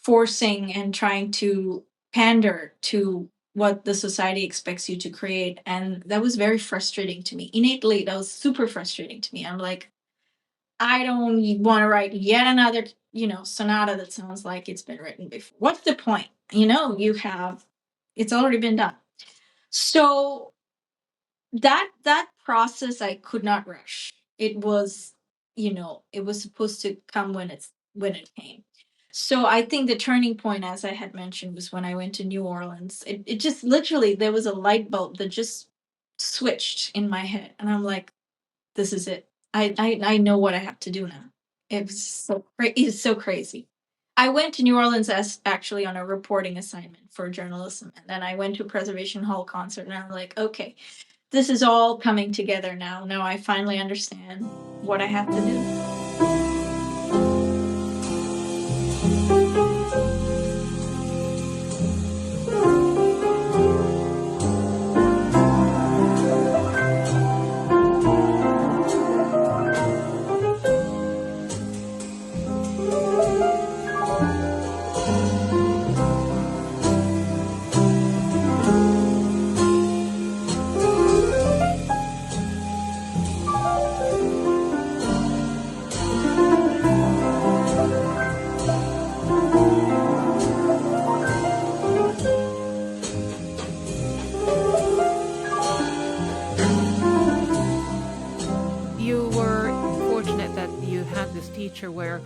forcing and trying to pander to what the society expects you to create. And that was very frustrating to me. Innately, that was super frustrating to me. I'm like, I don't want to write yet another, sonata that sounds like it's been written before. What's the point? It's already been done. So that process I could not rush. It was, it was supposed to come when it came. So I think the turning point, as I had mentioned, was when I went to New Orleans. It just literally, there was a light bulb that just switched in my head, and I'm like, this is it. I know what I have to do now. It's so crazy. I went to New Orleans as actually on a reporting assignment for journalism, and then I went to a Preservation Hall concert, and I'm like, okay, this is all coming together now. Now I finally understand what I have to do. You were fortunate that you had this teacher where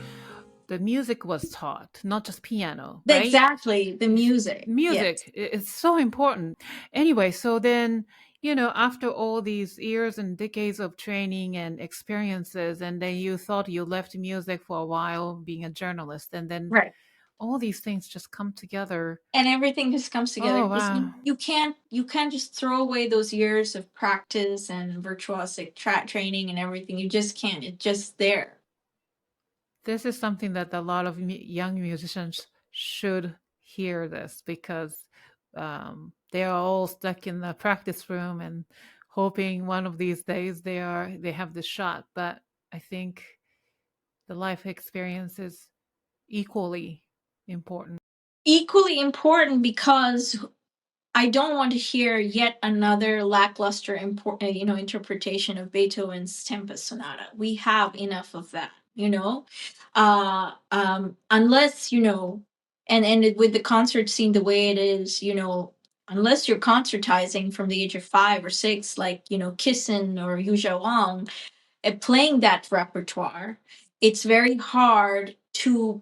the music was taught, not just piano, right? Exactly, the music. Music is so important. Anyway, so then, after all these years and decades of training and experiences, and then you thought you left music for a while being a journalist, and then Right. all these things just come together. And everything just comes together. Oh, wow. You can't just throw away those years of practice and virtuosic training and everything. You just can't. It's just there. This is something that a lot of young musicians should hear this, because they are all stuck in the practice room and hoping one of these days they have the shot. But I think the life experience is equally important. Equally important, because I don't want to hear yet another lackluster interpretation of Beethoven's Tempest Sonata. We have enough of that, unless with the concert scene the way it is, unless you're concertizing from the age of 5 or 6, like Kissin or Yu Wang, and playing that repertoire, it's very hard to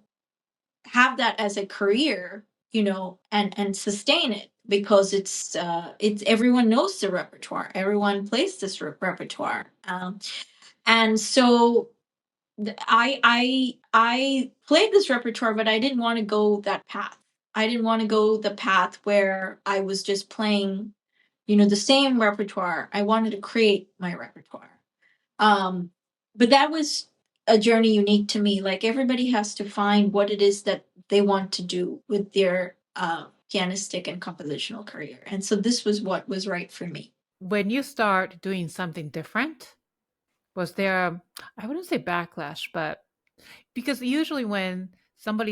have that as a career, and sustain it, because it's everyone knows the repertoire, everyone plays this repertoire, and so I played this repertoire, but I didn't want to go that path. I didn't want to go the path where I was just playing, the same repertoire. I wanted to create my repertoire. Um, but that was a journey unique to me. Like, everybody has to find what it is that they want to do with their pianistic and compositional career. And so this was what was right for me. When you start doing something different, was there, I wouldn't say backlash, but because usually when someone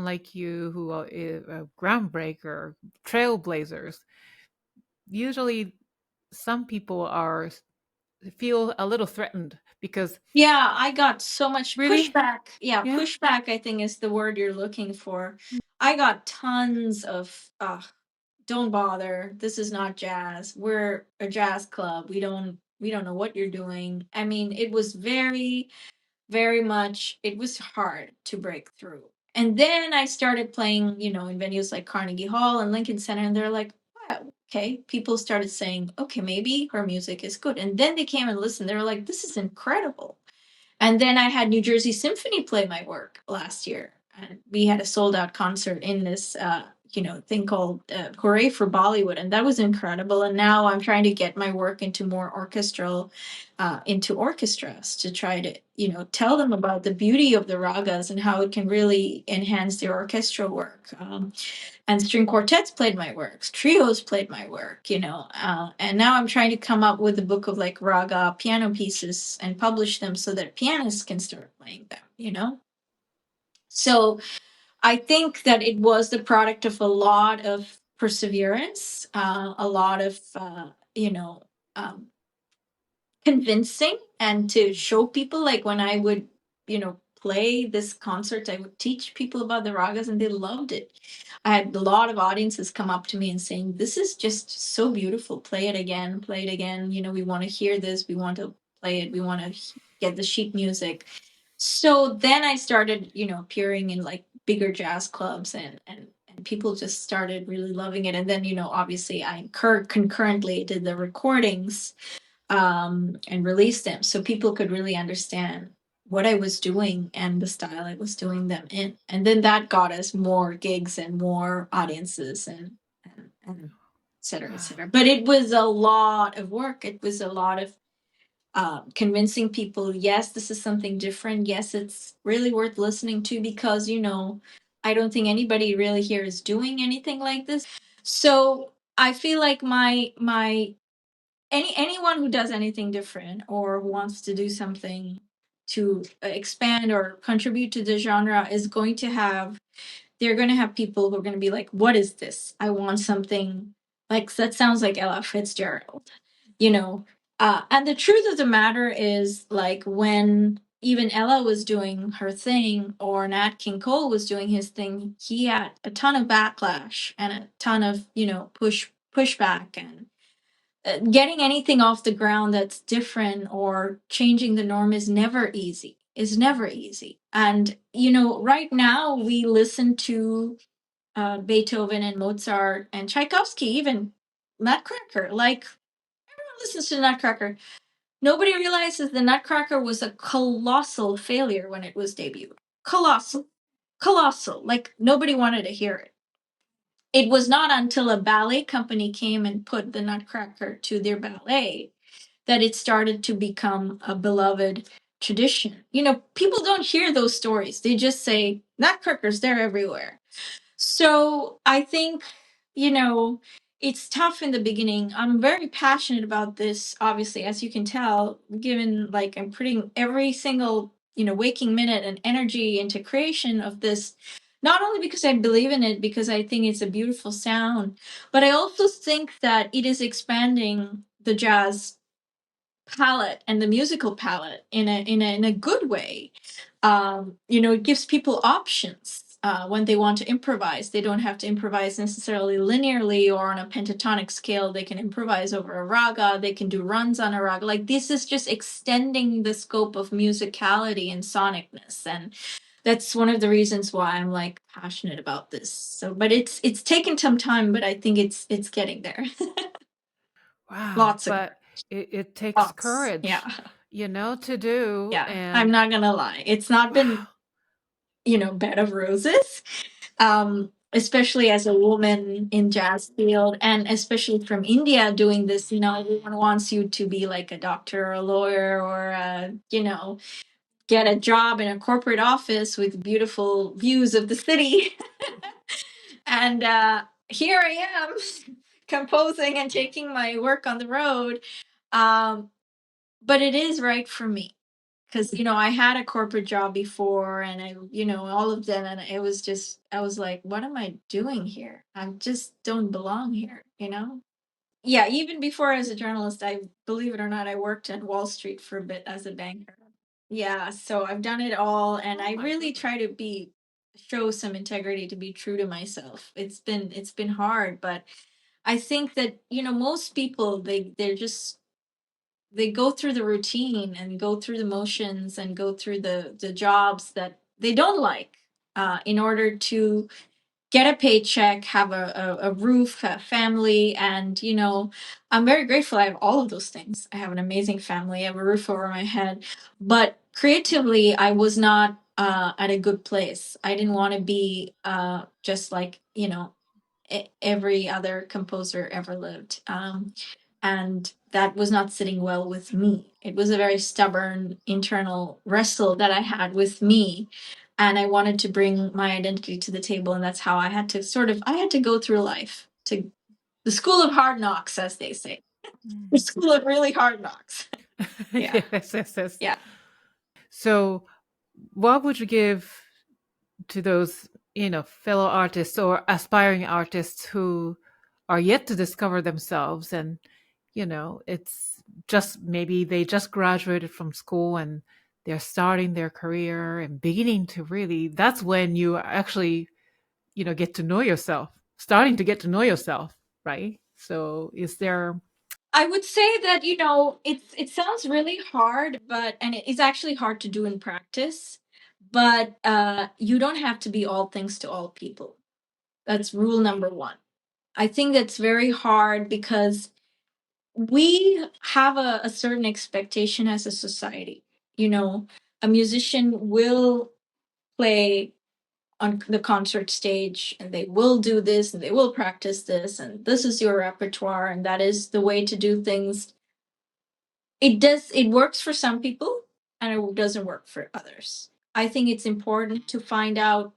like you who are a groundbreaker, trailblazers, usually some people feel a little threatened because Yeah, I got so much really, pushback. Yeah, yeah, pushback, I think, is the word you're looking for. I got tons of don't bother. This is not jazz. We're a jazz club. We don't know what you're doing. I mean, it was very, very much, it was hard to break through. And then I started playing, in venues like Carnegie Hall and Lincoln Center, and they're like, wow, okay. People started saying, okay, maybe her music is good. And then they came and listened. They were like, this is incredible. And then I had New Jersey Symphony play my work last year. And we had a sold out concert in this thing called Hooray for Bollywood, and that was incredible. And now I'm trying to get my work into more orchestral, into orchestras to try to tell them about the beauty of the ragas and how it can really enhance their orchestral work. And string quartets played my works, trios played my work, and now I'm trying to come up with a book of like raga piano pieces and publish them so that pianists can start playing them. So I think that it was the product of a lot of perseverance, a lot of um, convincing, and to show people, like when I would play this concert, I would teach people about the ragas and they loved it. I had a lot of audiences come up to me and saying, this is just so beautiful, play it again, play it again, we want to hear this, we want to play it, we want to get the sheet music. So then I started appearing in like bigger jazz clubs, and people just started really loving it. And then obviously I concurrently did the recordings, and released them so people could really understand what I was doing and the style I was doing them in. And then that got us more gigs and more audiences, and et cetera, et cetera. But it was a lot of work. It was a lot of convincing people, yes, this is something different. Yes, it's really worth listening to, because I don't think anybody really here is doing anything like this. So I feel like my anyone who does anything different or wants to do something to expand or contribute to the genre is going to have they're going to have people who are going to be like, what is this? I want something like that sounds like Ella Fitzgerald, you know. And the truth of the matter is, like, when even Ella was doing her thing or Nat King Cole was doing his thing, he had a ton of backlash and a ton of pushback, and getting anything off the ground that's different or changing the norm is never easy. And right now we listen to Beethoven and Mozart and Tchaikovsky, even Nutcracker. Like, everyone listens to Nutcracker. Nobody realizes the Nutcracker was a colossal failure when it was debuted. Colossal. Like, nobody wanted to hear it. It was not until a ballet company came and put the Nutcracker to their ballet that it started to become a beloved tradition. People don't hear those stories. They just say, Nutcrackers, they're everywhere. So I think, it's tough in the beginning. I'm very passionate about this, obviously, as you can tell, given like I'm putting every single, waking minute and energy into creation of this, not only because I believe in it, because I think it's a beautiful sound, but I also think that it is expanding the jazz palette and the musical palette in a good way. It gives people options when they want to improvise. They don't have to improvise necessarily linearly or on a pentatonic scale. They can improvise over a raga. They can do runs on a raga. Like, this is just extending the scope of musicality and sonicness, and that's one of the reasons why I'm like passionate about this. So, but it's taken some time, but I think it's getting there. Wow, Lots of but it takes lots. Yeah. courage, to do. Yeah, I'm And not gonna lie. It's not been, wow, bed of roses. Especially as a woman in jazz field, and especially from India doing this, everyone wants you to be like a doctor or a lawyer, or get a job in a corporate office with beautiful views of the city. And here I am composing and taking my work on the road. Um, but it is right for me, because I had a corporate job before, and I all of them, and I was like, what am I doing here? I just don't belong here. Yeah, even before as a journalist, I believe it or not, I worked at Wall Street for a bit as a banker. Yeah, so I've done it all, and oh I my really goodness. try to show some integrity, to be true to myself. It's been hard, but I think that most people, they go through the routine and go through the motions and go through the jobs that they don't like, in order to get a paycheck, have a roof, a family. And I'm very grateful I have all of those things. I have an amazing family, I have a roof over my head, but creatively I was not at a good place. I didn't want to be just like every other composer ever lived. And that was not sitting well with me. It was a very stubborn internal wrestle that I had with me. And I wanted to bring my identity to the table. And that's how I had to I had to go through life, to the school of hard knocks, as they say. The school of really hard knocks. Yeah. Yes. Yeah. So, what would you give to those, fellow artists or aspiring artists who are yet to discover themselves? And, it's just maybe they just graduated from school and they're starting their career and beginning to really, that's when you actually, get to know yourself, starting to get to know yourself, right? So, is there. I would say that, it sounds really hard, and it is actually hard to do in practice, but you don't have to be all things to all people. That's rule number one. I think that's very hard because we have a certain expectation as a society. A musician will play on the concert stage and they will do this and they will practice this and this is your repertoire and that is the way to do things. It works for some people and it doesn't work for others. I think it's important to find out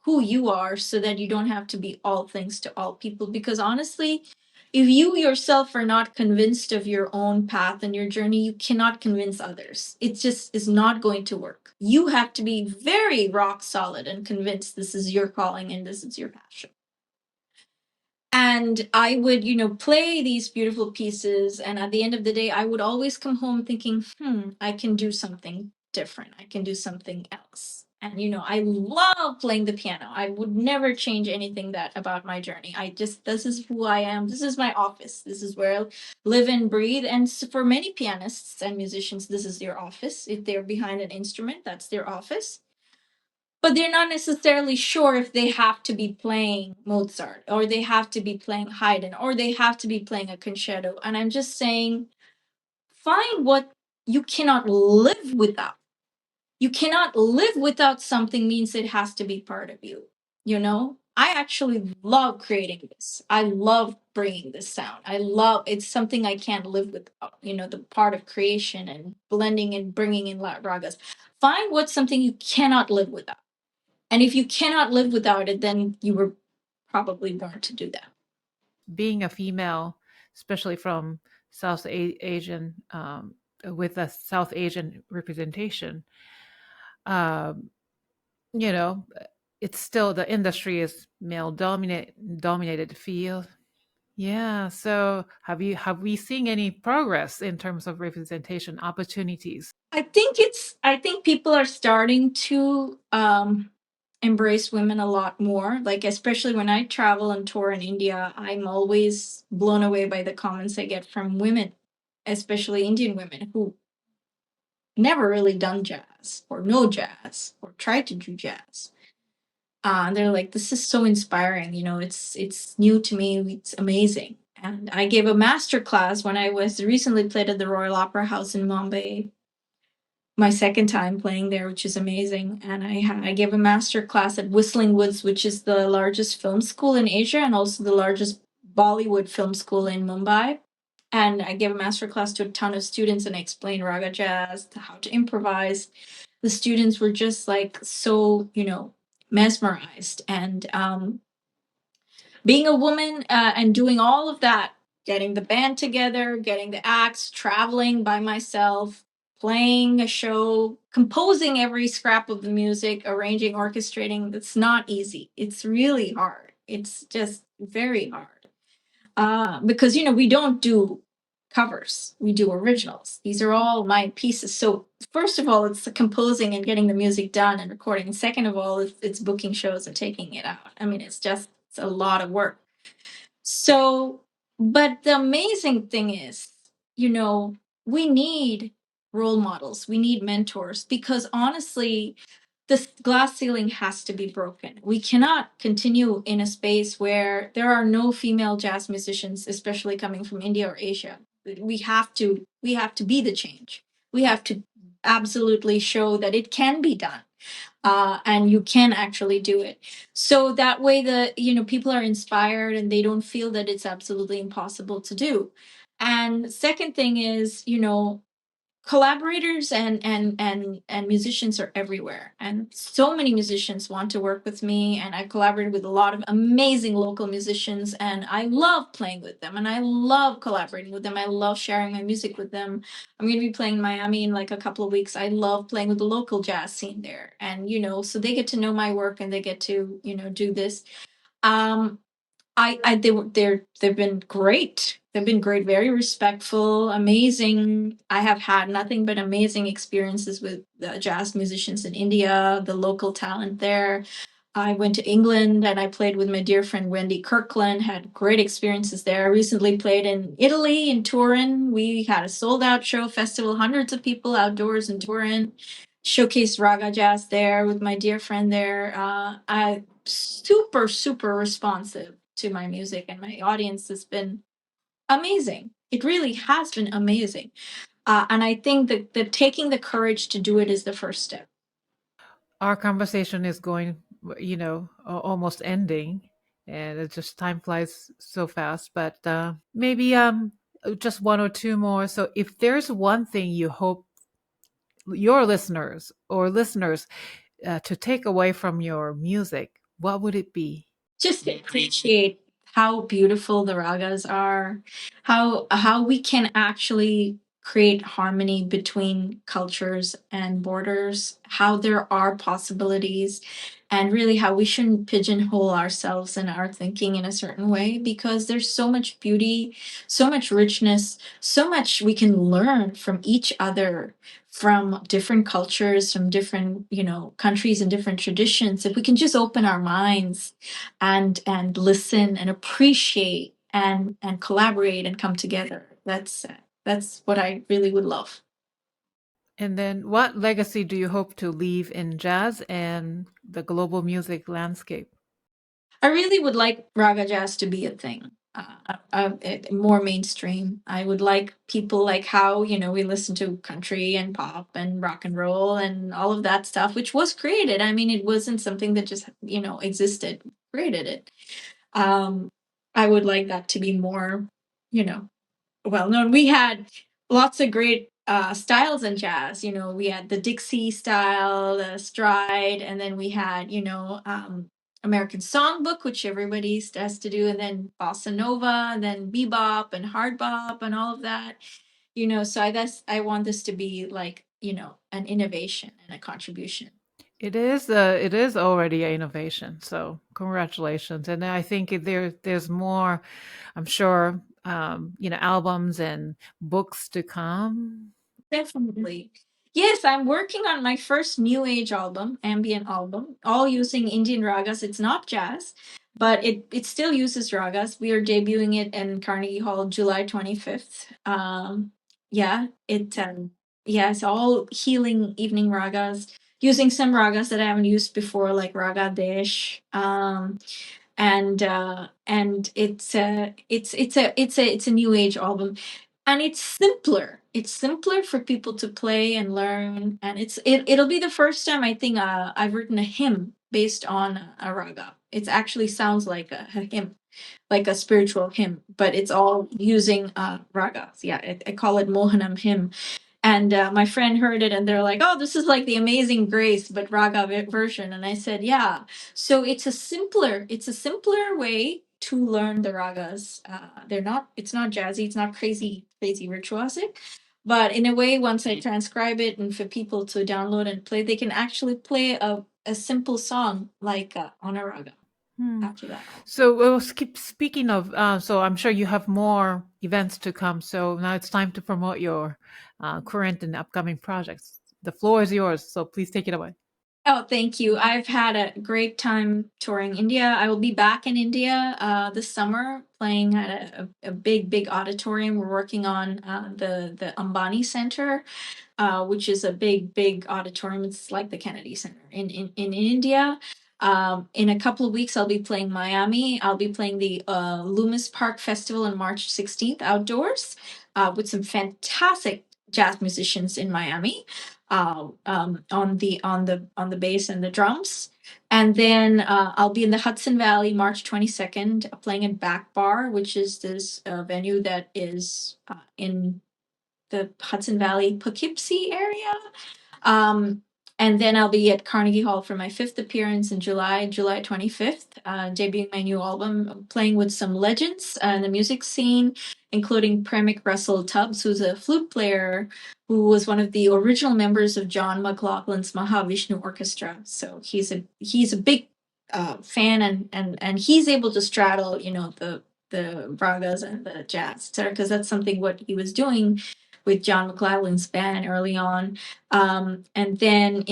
who you are so that you don't have to be all things to all people, because honestly, if you yourself are not convinced of your own path and your journey, you cannot convince others. It just is not going to work. You have to be very rock solid and convinced this is your calling and this is your passion. And I would, play these beautiful pieces. And at the end of the day, I would always come home thinking, I can do something different. I can do something else. And, I love playing the piano. I would never change anything about my journey. This is who I am. This is my office. This is where I live and breathe. And for many pianists and musicians, this is their office. If they're behind an instrument, that's their office, but they're not necessarily sure if they have to be playing Mozart or they have to be playing Haydn or they have to be playing a concerto. And I'm just saying, find what you cannot live without. You cannot live without something means it has to be part of you. I actually love creating this. I love bringing this sound. It's something I can't live without, the part of creation and blending and bringing in ragas. Find what's something you cannot live without. And if you cannot live without it, then you were probably born to do that. Being a female, especially from South Asian, with a South Asian representation, it's still, the industry is male dominated field. Yeah. So have we seen any progress in terms of representation opportunities? I think people are starting to embrace women a lot more. Like, especially when I travel and tour in India, I'm always blown away by the comments I get from women, especially Indian women who never really done jazz or know jazz or tried to do jazz. They're like, this is so inspiring. It's new to me. It's amazing. And I gave a master class when I was recently played at the Royal Opera House in Mumbai, my second time playing there, which is amazing. And I gave a master class at Whistling Woods, which is the largest film school in Asia and also the largest Bollywood film school in Mumbai. And I gave a master class to a ton of students and I explained Raga Jazz, how to improvise. The students were just like so, mesmerized. And being a woman and doing all of that, getting the band together, getting the acts, traveling by myself, playing a show, composing every scrap of the music, arranging, orchestrating, it's not easy. It's really hard. It's just very hard. Because, we don't do covers, we do originals. These are all my pieces. So first of all, it's the composing and getting the music done and recording. And second of all, it's booking shows and taking it out. I mean, it's a lot of work. So, but the amazing thing is, we need role models, we need mentors, because honestly, the glass ceiling has to be broken. We cannot continue in a space where there are no female jazz musicians, especially coming from India or Asia. We have to be the change. We have to absolutely show that it can be done. and you can actually do it. So that way, people are inspired and they don't feel that it's absolutely impossible to do. And the second thing is, collaborators and musicians are everywhere, and so many musicians want to work with me, and I've collaborated with a lot of amazing local musicians, and I love playing with them, and I love collaborating with them. I love sharing my music with them. I'm going to be playing in Miami in like a couple of weeks. I love playing with the local jazz scene there, and so they get to know my work, and they get to do this. um they've been great. They've been great, very respectful, amazing. I have had nothing but amazing experiences with jazz musicians in India, the local talent there. I went to England and I played with my dear friend Wendy Kirkland, had great experiences there. I recently played in Italy, in Turin. We had a sold out show festival, hundreds of people outdoors in Turin. Showcased Raga Jazz there with my dear friend there. I super, super responsive to my music, and my audience has been amazing. It really has been amazing. And I think that taking the courage to do it is the first step. Our conversation is going, almost ending, and it just time flies so fast. But maybe just one or two more. So, if there's one thing you hope your listeners to take away from your music, what would it be? Just appreciate how beautiful the ragas are, how we can actually create harmony between cultures and borders, how there are possibilities, and really how we shouldn't pigeonhole ourselves and our thinking in a certain way, because there's so much beauty, so much richness, so much we can learn from each other, from different cultures, from different countries and different traditions. If we can just open our minds and listen and appreciate and collaborate and come together, that's what I really would love. And then, what legacy do you hope to leave in jazz and the global music landscape? I really would like Raga Jazz to be a thing, more mainstream. I would like people like how, we listen to country and pop and rock and roll and all of that stuff, which was created. I mean, it wasn't something that just, existed, created it. Um, I would like that to be more, you know, well known. We had lots of great styles in jazz. We had the Dixie style, the stride, and then we had, American Songbook, which everybody has to do, and then bossa nova, and then bebop and hard bop and all of that. So I want this to be like, an innovation and a contribution. It is already an innovation. So congratulations. And I think there's more, I'm sure, albums and books to come. Definitely. Yes, I'm working on my first new age album, ambient album, all using Indian ragas. It's not jazz, but it still uses ragas. We are debuting it in Carnegie Hall July 25th. Yeah, it's all healing evening ragas, using some ragas that I haven't used before, like Raga Desh. And it's a new age album, and it's simpler for people to play and learn, and it'll be the first time, I think, I've written a hymn based on a raga. It actually sounds like a hymn, like a spiritual hymn, but it's all using ragas. Yeah, I call it Mohanam hymn. And my friend heard it, and they're like, "Oh, this is like the Amazing Grace, but raga version." And I said, "Yeah." So it's a simpler way to learn the ragas. It's not jazzy, it's not crazy, crazy virtuosic. But in a way, once I transcribe it and for people to download and play, they can actually play a simple song like on a raga Hmm. after that. So we'll keep speaking of. So I'm sure you have more events to come. So now it's time to promote your current and upcoming projects. The floor is yours. So please take it away. Oh, thank you. I've had a great time touring India. I will be back in India this summer, playing at a big, big auditorium. We're working on the Ambani Center, which is a big, big auditorium. It's like the Kennedy Center in India. In a couple of weeks, I'll be playing Miami. I'll be playing the Loomis Park Festival on March 16th outdoors with some fantastic jazz musicians in Miami. on the bass and the drums. And then I'll be in the Hudson Valley March 22nd, playing at Back Bar, which is this venue that is in the Hudson Valley Poughkeepsie area. Um, and then I'll be at Carnegie Hall for my 5th appearance in July 25th, debuting my new album, playing with some legends in the music scene, including Premick Russell Tubbs, who's a flute player who was one of the original members of John McLaughlin's Mahavishnu Orchestra. So he's a big fan, and he's able to straddle, the ragas and the jazz, because that's something what he was doing with John McLaughlin's band early on. And then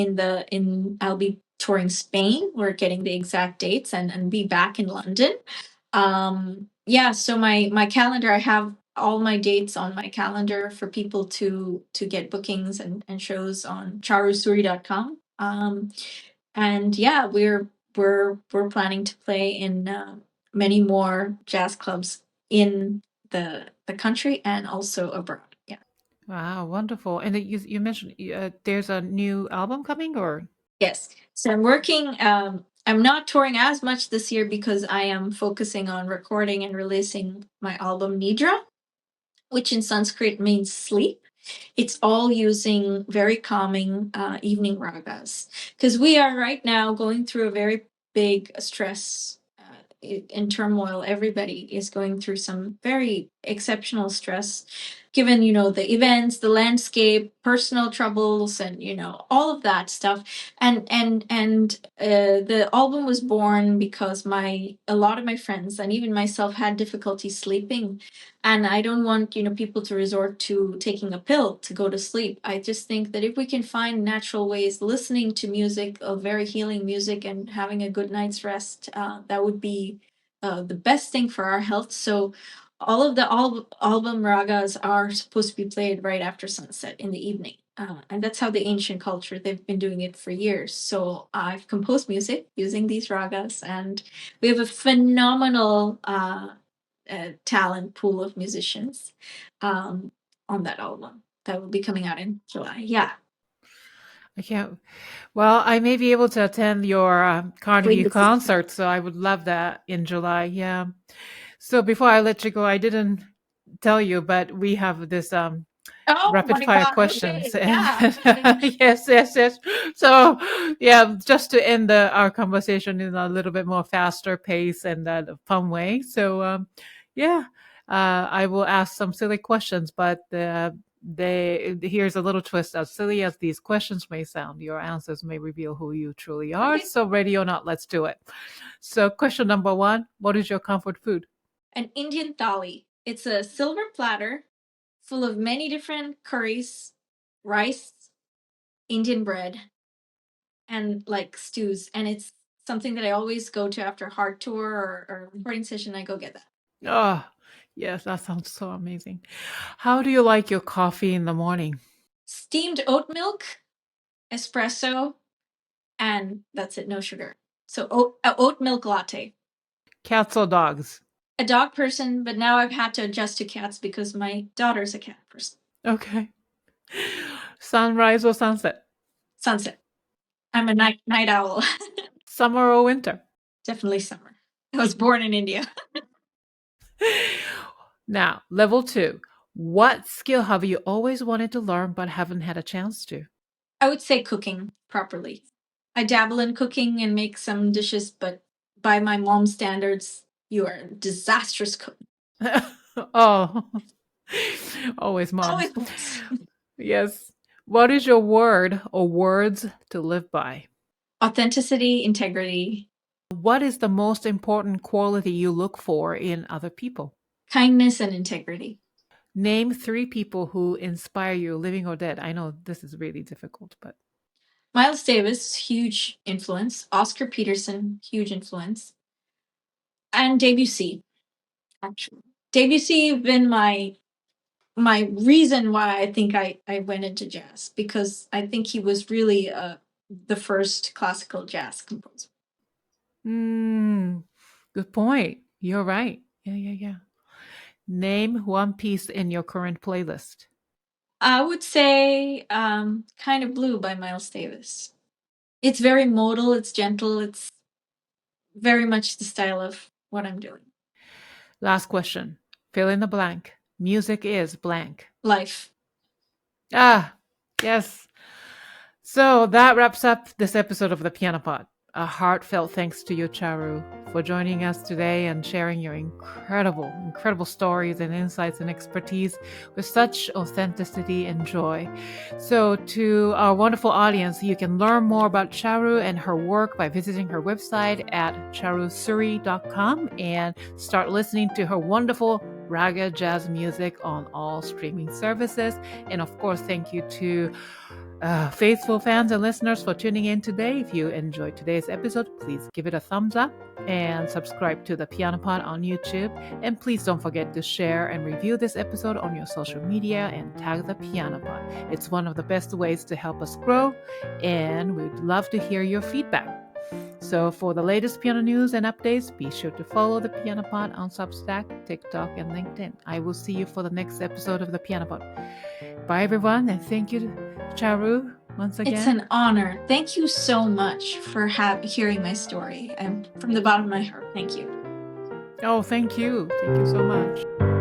I'll be touring Spain. We're getting the exact dates, and be back in London. Yeah, so my calendar, I have all my dates on my calendar for people to get bookings and shows on charusuri.com. And yeah, we're planning to play in many more jazz clubs in the country and also abroad. Yeah. Wow, wonderful. And you mentioned there's a new album coming, or? Yes. So I'm working. I'm not touring as much this year because I am focusing on recording and releasing my album Nidra, which in Sanskrit means sleep. It's all using very calming evening ragas, because we are right now going through a very big stress in turmoil. Everybody is going through some very exceptional stress, given the events, the landscape, personal troubles, and all of that stuff. And the album was born because a lot of my friends and even myself had difficulty sleeping, and I don't want people to resort to taking a pill to go to sleep. I just think that if we can find natural ways, listening to music, of very healing music, and having a good night's rest, that would be the best thing for our health. So all of the album ragas are supposed to be played right after sunset in the evening. And that's how the ancient culture, they've been doing it for years. So I've composed music using these ragas, and we have a phenomenal talent pool of musicians on that album that will be coming out in July. Yeah. I can't. Well, I may be able to attend your Carnegie Please. concert, so I would love that in July. Yeah. So before I let you go, I didn't tell you, but we have this Oh rapid my fire God. questions. Okay. And Yeah. yes, yes, yes. So yeah, just to end our conversation in a little bit more faster pace and fun way. So yeah, I will ask some silly questions, but here's a little twist. As silly as these questions may sound, your answers may reveal who you truly are. Okay. So ready or not, let's do it. So question number one, what is your comfort food? An Indian thali. It's a silver platter full of many different curries, rice, Indian bread, and like stews. And it's something that I always go to after a hard tour or recording session. I go get that. Oh, yes, that sounds so amazing. How do you like your coffee in the morning? Steamed oat milk, espresso, and that's it. No sugar. So oat milk latte. Cats or dogs? A dog person, but now I've had to adjust to cats because my daughter's a cat person. Okay. Sunrise or sunset? Sunset. I'm a night owl. Summer or winter? Definitely summer. I was born in India. Now, level two. What skill have you always wanted to learn but haven't had a chance to? I would say cooking properly. I dabble in cooking and make some dishes, but by my mom's standards, you are a disastrous cook. Oh, always moms. Always. Yes. What is your word or words to live by? Authenticity, integrity, What is the most important quality you look for in other people? kindness, and integrity. Name three people who inspire you, living or dead. I know this is really difficult, but Miles Davis, huge influence. Oscar Peterson, huge influence. And Debussy, actually. Debussy been my reason why I think I went into jazz, because I think he was really the first classical jazz composer. Good point. You're right. Yeah, yeah, yeah. Name one piece in your current playlist. I would say Kind of Blue by Miles Davis. It's very modal, it's gentle, it's very much the style of what I'm doing. Last question. Fill in the blank. Music is blank. Life. Ah, yes. So that wraps up this episode of The Piano Pot. A heartfelt thanks to you, Charu, for joining us today and sharing your incredible stories and insights and expertise with such authenticity and joy. So to our wonderful audience, you can learn more about Charu and her work by visiting her website at charusuri.com and start listening to her wonderful Raga Jazz music on all streaming services. And of course, thank you to faithful fans and listeners for tuning in today. If you enjoyed today's episode, please give it a thumbs up and subscribe to the Piano Pod on YouTube. And please don't forget to share and review this episode on your social media and tag the Piano Pod. It's one of the best ways to help us grow, and we'd love to hear your feedback. So for the latest piano news and updates, be sure to follow the Piano Pod on Substack, TikTok, and LinkedIn. I will see you for the next episode of the Piano Pod. Bye, everyone, and thank you, Charu, once again. It's an honor. Thank you so much for hearing my story. And from the bottom of my heart, thank you. Oh, thank you. Thank you so much.